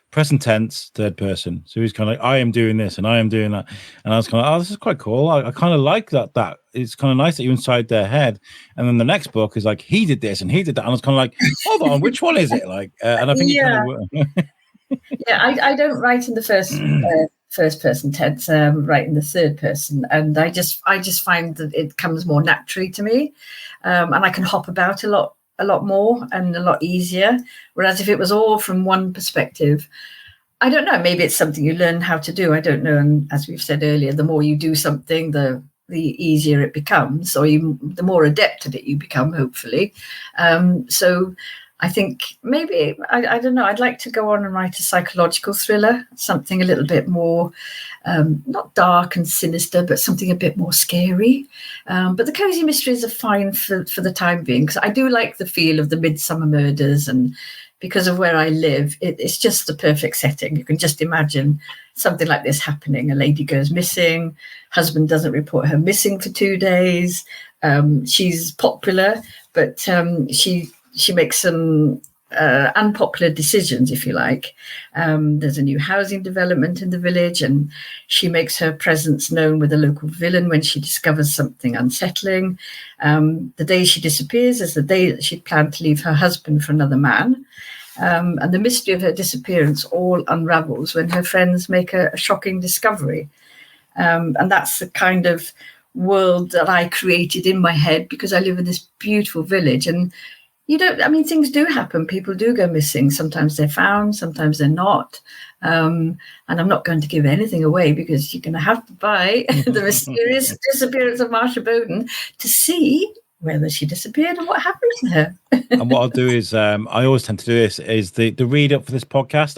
present tense, third person. So he's kind of like, I am doing this and I am doing that. And I was kind of, oh, this is quite cool. I kind of like that. It's kind of nice that you're inside their head. And then the next book is like, he did this and he did that. And I was kind of like, hold on, which one is it? Like, and I think it kind of I don't write in the first person tense, write in the third person. And I just find that it comes more naturally to me. And I can hop about a lot more and a lot easier. Whereas if it was all from one perspective, I don't know, maybe it's something you learn how to do. I don't know. And as we've said earlier, the more you do something, the easier it becomes, or the more adept at it you become, hopefully. So I think maybe, I don't know, I'd like to go on and write a psychological thriller, something a little bit more, not dark and sinister, but something a bit more scary. But the cozy mysteries are fine for the time being, because I do like the feel of the Midsummer Murders, and because of where I live, it's just the perfect setting. You can just imagine something like this happening. A lady goes missing, husband doesn't report her missing for 2 days. She's popular, but she makes some unpopular decisions, if you like. There's a new housing development in the village, and she makes her presence known with a local villain when she discovers something unsettling. The day she disappears is the day that she'd planned to leave her husband for another man. And the mystery of her disappearance all unravels when her friends make a shocking discovery. And that's the kind of world that I created in my head, because I live in this beautiful village. And things do happen. People do go missing. Sometimes they're found, sometimes they're not. And I'm not going to give anything away, because you're going to have to buy The Mysterious Disappearance of Marsha Boden to see whether she disappeared and what happened to her. And what I'll do is, I always tend to do this, is the read up for this podcast,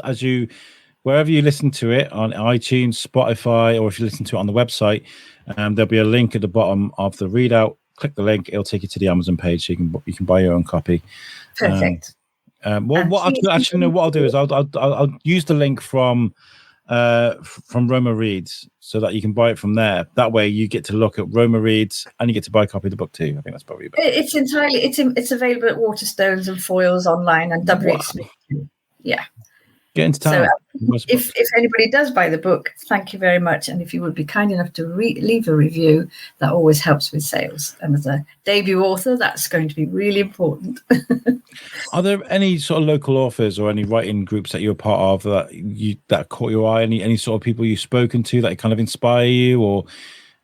wherever you listen to it, on iTunes, Spotify, or if you listen to it on the website, there'll be a link at the bottom of the readout. Click the link; it'll take you to the Amazon page, so you can buy your own copy. Perfect. What I'll do is I'll use the link from Roma Reads, so that you can buy it from there. That way, you get to look at Roma Reads and you get to buy a copy of the book too. I think that's probably better. It's available at Waterstones and Foyles online and WH Smith. Yeah. Get into town. If anybody does buy the book, thank you very much. And if you would be kind enough to leave a review, that always helps with sales. And as a debut author, that's going to be really important. Are there any sort of local authors or any writing groups that you're part of that caught your eye? Any sort of people you've spoken to that kind of inspire you, or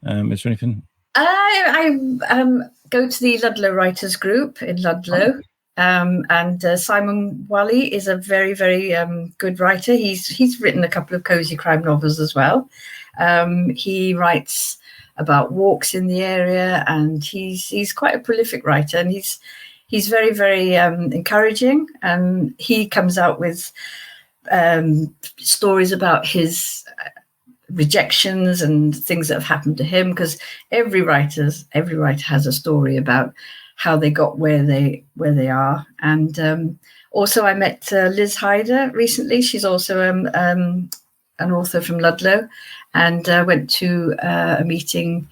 is there anything? I go to the Ludlow Writers Group in Ludlow. And Simon Wally is a very, very good writer. He's written a couple of cozy crime novels as well. He writes about walks in the area, and he's quite a prolific writer, and he's very, very encouraging. And he comes out with stories about his rejections and things that have happened to him, because every writer has a story about how they got where they are. And also I met Liz Hyder recently. She's also an author from Ludlow, and went to a meeting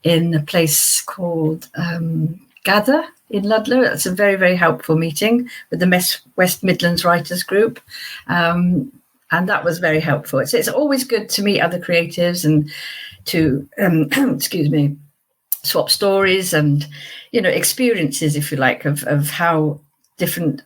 in a place called Gather in Ludlow. That's a very, very helpful meeting with the West Midlands Writers Group. And that was very helpful. It's always good to meet other creatives and to, excuse me, swap stories and, experiences, if you like, of how different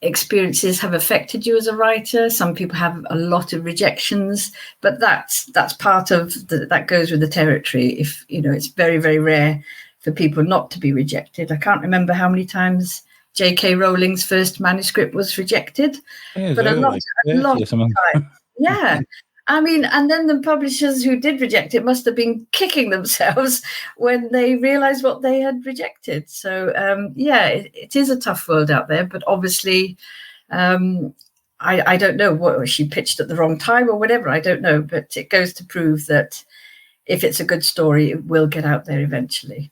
experiences have affected you as a writer. Some people have a lot of rejections, but that's part of that goes with the territory. If it's very, very rare for people not to be rejected. I can't remember how many times J.K. Rowling's first manuscript was rejected, but a lot of times. Yeah. I mean, and then the publishers who did reject it must have been kicking themselves when they realized what they had rejected. So, it is a tough world out there. But obviously, I don't know what she pitched at the wrong time or whatever. I don't know. But it goes to prove that if it's a good story, it will get out there eventually.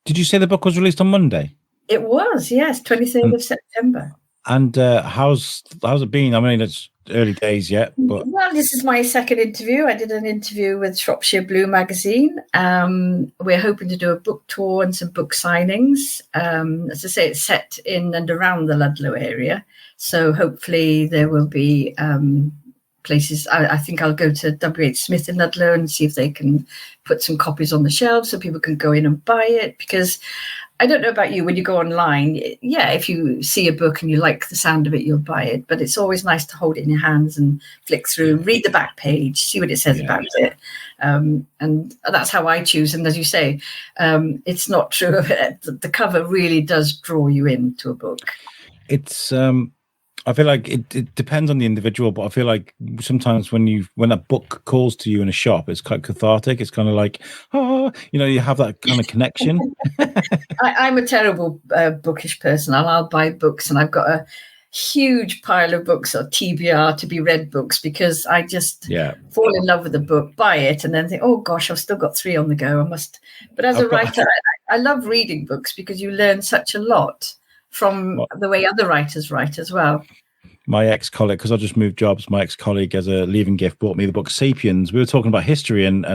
Did you say the book was released on Monday? It was, yes, 23rd of September. And how's it been? I mean, it's early days yet, but well, this is my second interview. I did an interview with Shropshire Blue magazine. We're hoping to do a book tour and some book signings. As I say, it's set in and around the Ludlow area, so hopefully there will be places. I think I'll go to W.H. Smith in Ludlow and see if they can put some copies on the shelves so people can go in and buy it, because I don't know about you, when you go online, if you see a book and you like the sound of it, you'll buy it. But it's always nice to hold it in your hands and flick through, read the back page, see what it says about it. And that's how I choose. And as you say, it's not true. The cover really does draw you into a book. It's I feel like it depends on the individual, but I feel like sometimes when a book calls to you in a shop, it's quite cathartic. It's kind of like, you have that kind of connection. I'm a terrible bookish person. I'll buy books, and I've got a huge pile of books or TBR to be read books, because I just fall in love with a book, buy it, and then think, oh gosh, I've still got 3 on the go. I must. But as a writer, I love reading books because you learn such a lot from the way other writers write as well. My ex-colleague, because I just moved jobs, my ex-colleague as a leaving gift bought me the book Sapiens. We were talking about history, and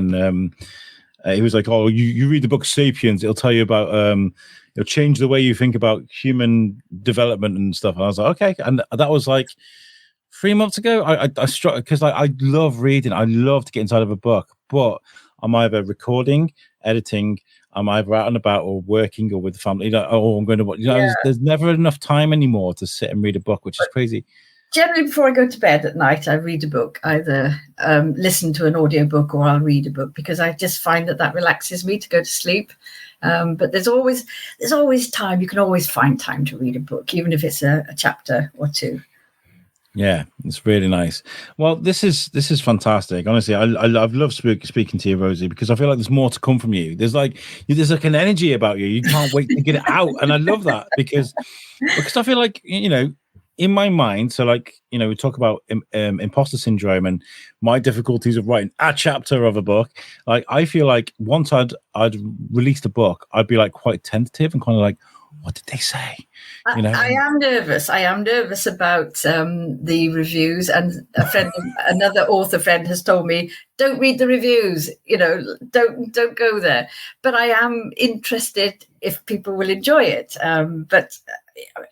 he was like, oh, you read the book Sapiens, it'll tell you about, it'll change the way you think about human development and stuff. And I was like, okay. And that was like 3 months ago. I struck, because I love reading. I love to get inside of a book, but I'm either recording, editing, I'm either out and about or working or with the family. I'm going to there's never enough time anymore to sit and read a book, which is crazy. Generally, before I go to bed at night, I read a book, either listen to an audiobook or I'll read a book, because I just find that relaxes me to go to sleep. But there's always time. You can always find time to read a book, even if it's a chapter or 2. Yeah, it's really nice. Well, this is fantastic. Honestly, I've loved speaking to you, Rosie, because I feel like there's more to come from you. There's like an energy about you. You can't wait to get it out, and I love that because I feel like in my mind. So like we talk about imposter syndrome and my difficulties of writing a chapter of a book. Like I feel like once I'd released a book, I'd be like quite tentative and kind of like, what did they say? I am nervous. I am nervous about the reviews, and another author friend has told me, don't read the reviews. Don't go there. But I am interested if people will enjoy it. But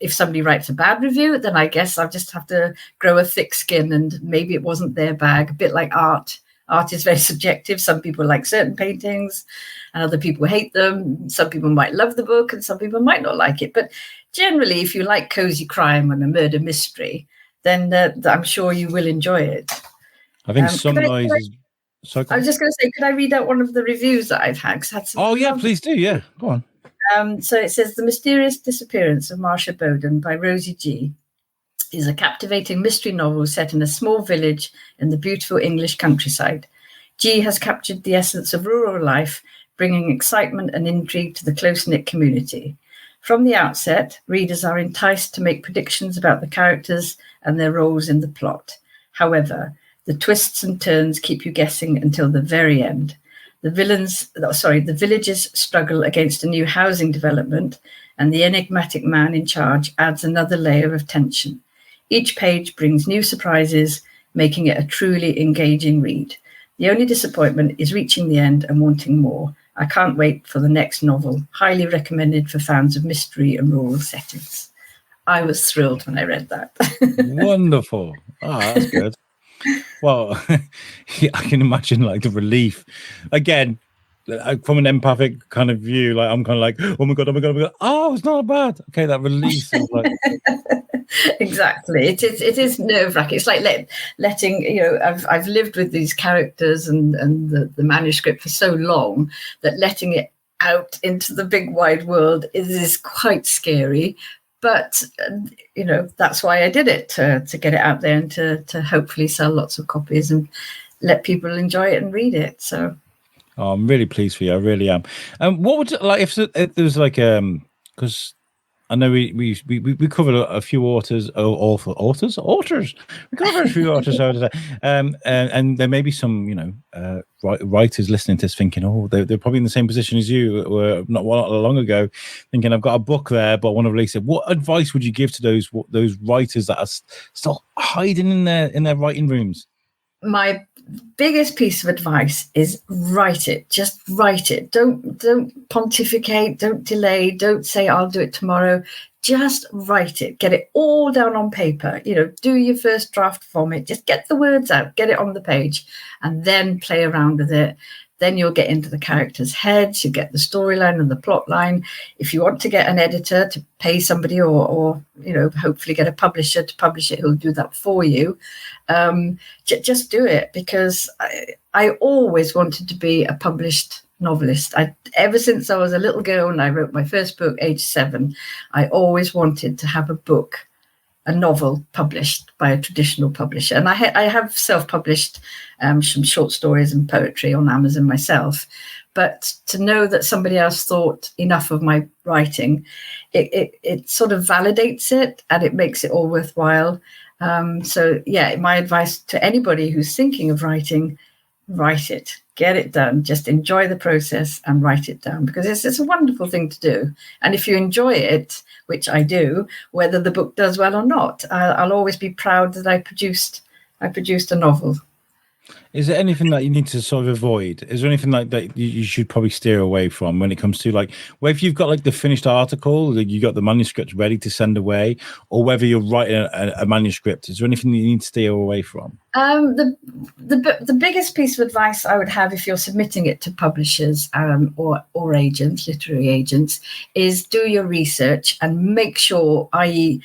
if somebody writes a bad review, then I guess I'll just have to grow a thick skin, and maybe it wasn't their bag. A bit like art. Art is very subjective. Some people like certain paintings and other people hate them. Some people might love the book and some people might not like it. But generally, if you like cozy crime and a murder mystery, then I'm sure you will enjoy it. I think some noises. I was just going to say, could I read out one of the reviews that I've had? 'Cause I had some Please do. Yeah, go on. So it says, The Mysterious Disappearance of Marsha Boden by Rosy Gee is a captivating mystery novel set in a small village in the beautiful English countryside. Gee has captured the essence of rural life, bringing excitement and intrigue to the close-knit community. From the outset, readers are enticed to make predictions about the characters and their roles in the plot. However, the twists and turns keep you guessing until the very end. The villagers struggle against a new housing development, and the enigmatic man in charge adds another layer of tension. Each page brings new surprises, making it a truly engaging read. The only disappointment is reaching the end and wanting more. I can't wait for the next novel. Highly recommended for fans of mystery and rural settings. I was thrilled when I read that. Wonderful. Oh, that's good. Well, yeah, I can imagine like the relief. Again, from an empathic kind of view, like I'm kind of like, oh my god, oh, it's not bad. Okay, that release. Like... Exactly. It is nerve-wracking. It's like letting, I've lived with these characters and the manuscript for so long that letting it out into the big wide world is quite scary. But, that's why I did it, to get it out there and to hopefully sell lots of copies and let people enjoy it and read it. So, I'm really pleased for you. I really am. What would if there was like because I know we covered a few authors. We covered a few authors. And there may be some writers listening to this thinking, oh, they're probably in the same position as you were not long ago, thinking I've got a book there, but I want to release it. What advice would you give to those writers that are still hiding in their writing rooms? My biggest piece of advice is write it. Just write it. Don't pontificate. Don't delay. Don't say I'll do it tomorrow. Just write it. Get it all down on paper. Do your first draft from it. Just get the words out. Get it on the page, and then play around with it. Then you'll get into the characters' heads. You get the storyline and the plot line. If you want to get an editor to pay somebody, or hopefully get a publisher to publish it, who'll do that for you. Just do it, because I always wanted to be a published novelist. Ever since I was a little girl and I wrote my first book, age 7, I always wanted to have a novel published by a traditional publisher. And I have self-published some short stories and poetry on Amazon myself. But to know that somebody else thought enough of my writing, it sort of validates it, and it makes it all worthwhile. So, my advice to anybody who's thinking of writing, write it. Get it done. Just enjoy the process and write it down, because it's a wonderful thing to do. And if you enjoy it, which I do, whether the book does well or not, I'll always be proud that I produced a novel. Is there anything that you need to sort of avoid? Is there anything like that you should probably steer away from when it comes to if you've got the finished article, you got the manuscript ready to send away, or whether you're writing a manuscript? Is there anything that you need to steer away from? The biggest piece of advice I would have, if you're submitting it to publishers or agents, literary agents, is do your research and make sure, i.e.,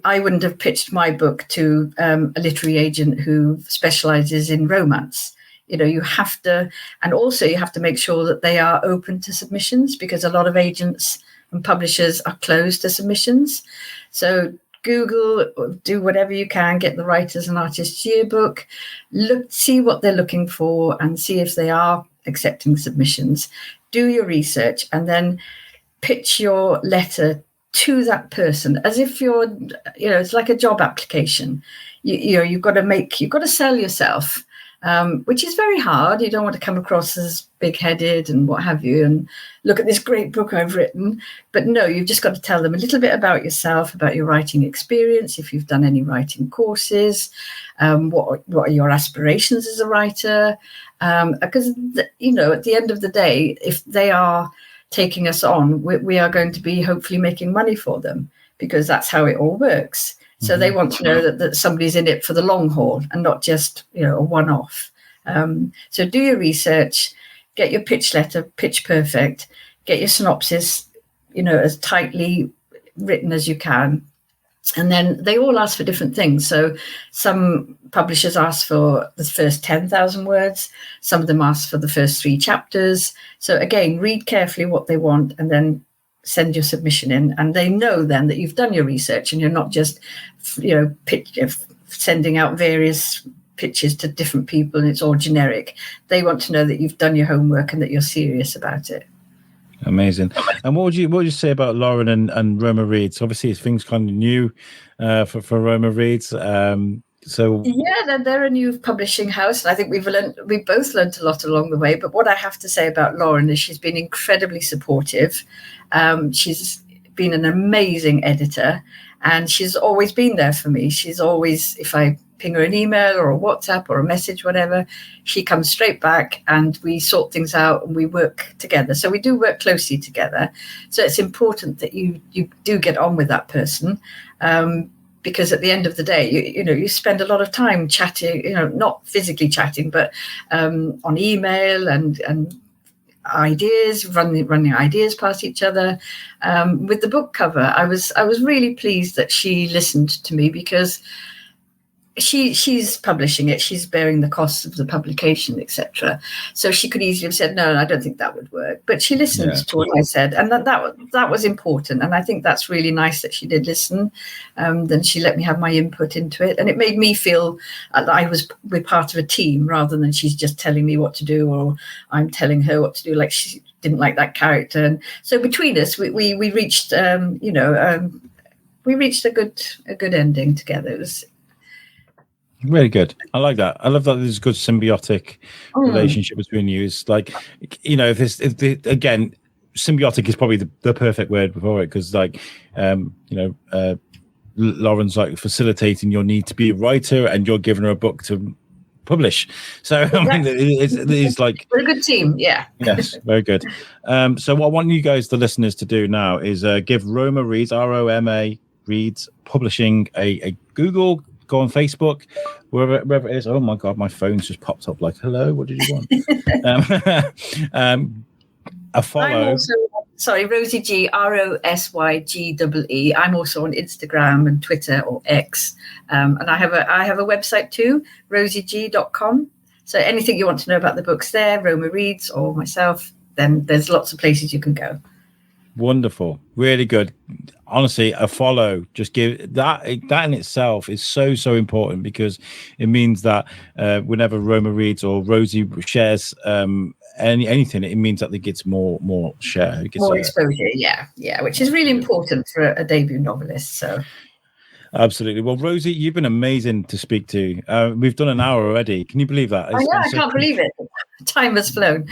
I wouldn't have pitched my book to a literary agent who specializes in romance. You have to, and also you have to make sure that they are open to submissions, because a lot of agents and publishers are closed to submissions. So Google, do whatever you can, get the Writers and Artists Yearbook, see what they're looking for and see if they are accepting submissions. Do your research and then pitch your letter to that person as if you're, it's like a job application. You've got to sell yourself, which is very hard. You don't want to come across as big-headed and what have you, and look at this great book I've written. But no, you've just got to tell them a little bit about yourself, about your writing experience, if you've done any writing courses, what are your aspirations as a writer, because at the end of the day, if they are taking us on, we are going to be hopefully making money for them, because that's how it all works. So they want to know that somebody's in it for the long haul and not just, a one-off. So do your research, get your pitch letter, pitch perfect, get your synopsis, as tightly written as you can. And then they all ask for different things. So some publishers ask for the first 10,000 words. Some of them ask for the first 3 chapters. So again, read carefully what they want and then send your submission in. And they know then that you've done your research and you're not just, sending out various pitches to different people and it's all generic. They want to know that you've done your homework and that you're serious about it. Amazing. And what would you say about Lauren and Roma Reads? Obviously, it's things kind of new for Roma Reads. They're a new publishing house, and I think we both learned a lot along the way. But what I have to say about Lauren is she's been incredibly supportive. She's been an amazing editor, and she's always been there for me. She's always, if I ping her an email or a WhatsApp or a message, whatever, she comes straight back and we sort things out and we work together. So we do work closely together. So it's important that you do get on with that person, because at the end of the day, you spend a lot of time chatting, not physically chatting, but on email and ideas, running ideas past each other. With the book cover, I was really pleased that she listened to me, because she's publishing it, she's bearing the costs of the publication, etc. So she could easily have said, no, I don't think that would work. But she listened to what I said, and that was important. And I think that's really nice that she did listen. Then she let me have my input into it, and it made me feel that we're part of a team, rather than she's just telling me what to do or I'm telling her what to do. Like, she didn't like that character, and so between us, we reached we reached a good ending together. It was really good. I like that. I love that there's a good symbiotic relationship between you. It's like, again, symbiotic is probably the perfect word for it, because Lauren's like facilitating your need to be a writer and you're giving her a book to publish. So I mean, it's like, we're a good team. Yeah. Yes, very good. So what I want you guys, the listeners, to do now is give Roma Reads, Roma Reads Publishing a Google. Go on Facebook, wherever it is. Oh my God, my phone's just popped up like, hello, what did you want? A follow. I'm also, Rosy Gee, ROSYGEE. I'm also on Instagram and Twitter, or X. And I have a website too, rosygee.com. So anything you want to know about the books there, Roma Reads or myself, then there's lots of places you can go. Wonderful, really good. Honestly, a follow, just give that in itself is so important, because it means that whenever Roma Reads or Rosy shares anything, it means that it gets more share, it gets more exposure. Yeah, which is really important for a debut novelist. So absolutely. Well, Rosy, you've been amazing to speak to. We've done an hour already. Can you believe that? I can't believe it. Time has flown.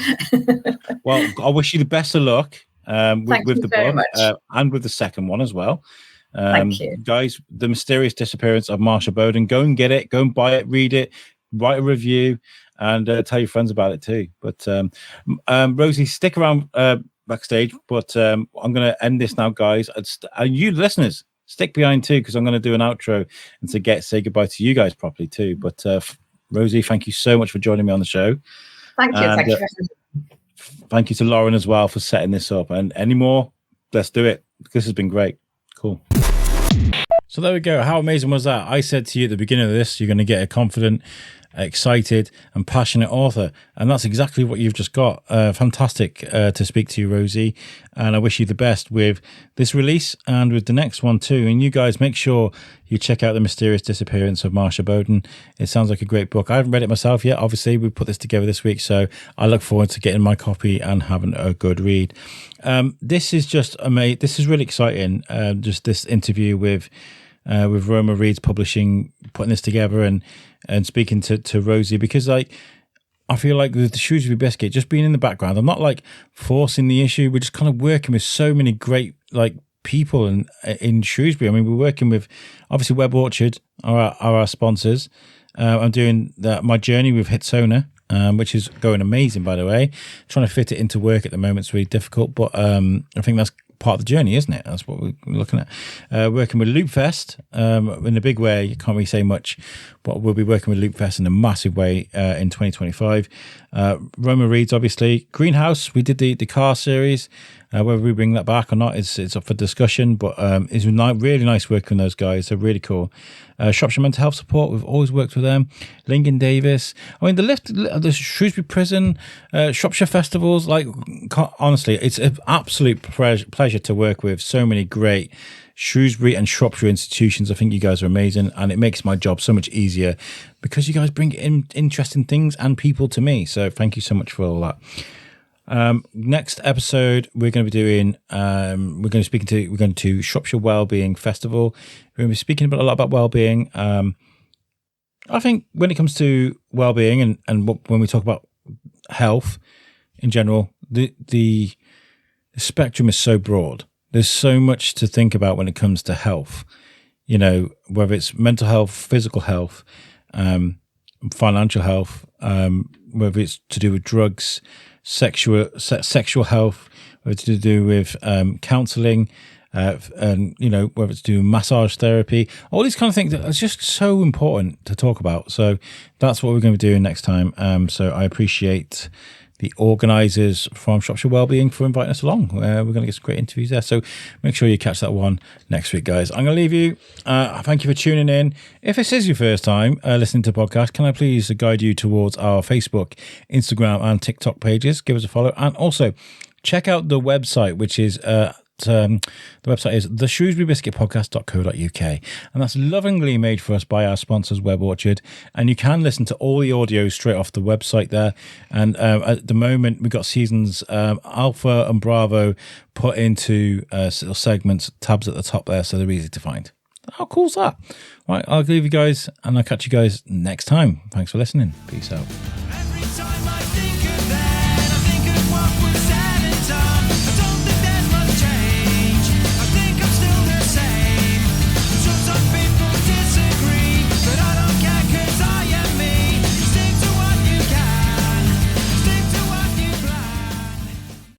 Well, I wish you the best of luck. With the book and with the second one as well. Thank you. Guys, The Mysterious Disappearance of Marsha Boden. Go and get it. Go and buy it, read it, write a review, and tell your friends about it too. But Rosy, stick around backstage. But I'm going to end this now, guys. And you listeners, stick behind too, because I'm going to do an outro and say goodbye to you guys properly too. But Rosy, thank you so much for joining me on the show. Thank you. Thank you. Thank you to Lauren as well for setting this up. And any more, let's do it. This has been great. Cool. So there we go. How amazing was that? I said to you at the beginning of this, you're going to get a confident, excited and passionate author. And that's exactly what you've just got. Fantastic to speak to you, Rosy. And I wish you the best with this release and with the next one too. And you guys, make sure you check out The Mysterious Disappearance of Marsha Boden. It sounds like a great book. I haven't read it myself yet. Obviously, we put this together this week, so I look forward to getting my copy and having a good read. This is just amazing. This is really exciting. Just this interview with Roma Reads Publishing, putting this together and speaking to Rosy, because I feel like with the Shrewsbury Biscuit, just being in the background, I'm not like forcing the issue. We're just kind of working with so many great people in Shrewsbury. I mean, we're working with, obviously, Web Orchard are our sponsors. I'm doing my journey with Hitsona, which is going amazing, by the way. Trying to fit it into work at the moment is really difficult, but I think that's part of the journey, isn't it? That's what we're looking at. Working with Loopfest in a big way. You can't really say much, but we'll be working with Loopfest in a massive way in 2025. Roma Reads, obviously. Greenhouse, we did the car series. Whether we bring that back or not, it's up for discussion, but it's really nice working with those guys. They're really cool. Shropshire Mental Health Support, we've always worked with them. Lincoln Davis. I mean, the Shrewsbury Prison, Shropshire Festivals, like, honestly, it's an absolute pleasure to work with so many great Shrewsbury and Shropshire institutions. I think you guys are amazing, and it makes my job so much easier because you guys bring in interesting things and people to me. So thank you so much for all that. Next episode, we're going to be doing, we're going to Shropshire Wellbeing Festival. We're going to be speaking a lot about wellbeing. I think when it comes to wellbeing and when we talk about health in general, the spectrum is so broad. There's so much to think about when it comes to health, you know, whether it's mental health, physical health, financial health, whether it's to do with drugs, sexual health, whether it's to do with counselling, and, you know, whether it's to do with massage therapy, all these kind of things that are just so important to talk about. So that's what we're going to be doing next time. So I appreciate the organisers from Shropshire Wellbeing for inviting us along. We're going to get some great interviews there. So make sure you catch that one next week, guys. I'm going to leave you. Thank you for tuning in. If this is your first time listening to the podcast, can I please guide you towards our Facebook, Instagram and TikTok pages? Give us a follow. And also check out the website, which is the website is the shrewsburybiscuitpodcast.co.uk, and that's lovingly made for us by our sponsors, Web Orchard, and you can listen to all the audio straight off the website there. And at the moment we've got seasons Alpha and Bravo put into segments, tabs at the top there, so they're easy to find. How cool's that? Right, I'll leave you guys and I'll catch you guys next time. Thanks for listening. Peace out.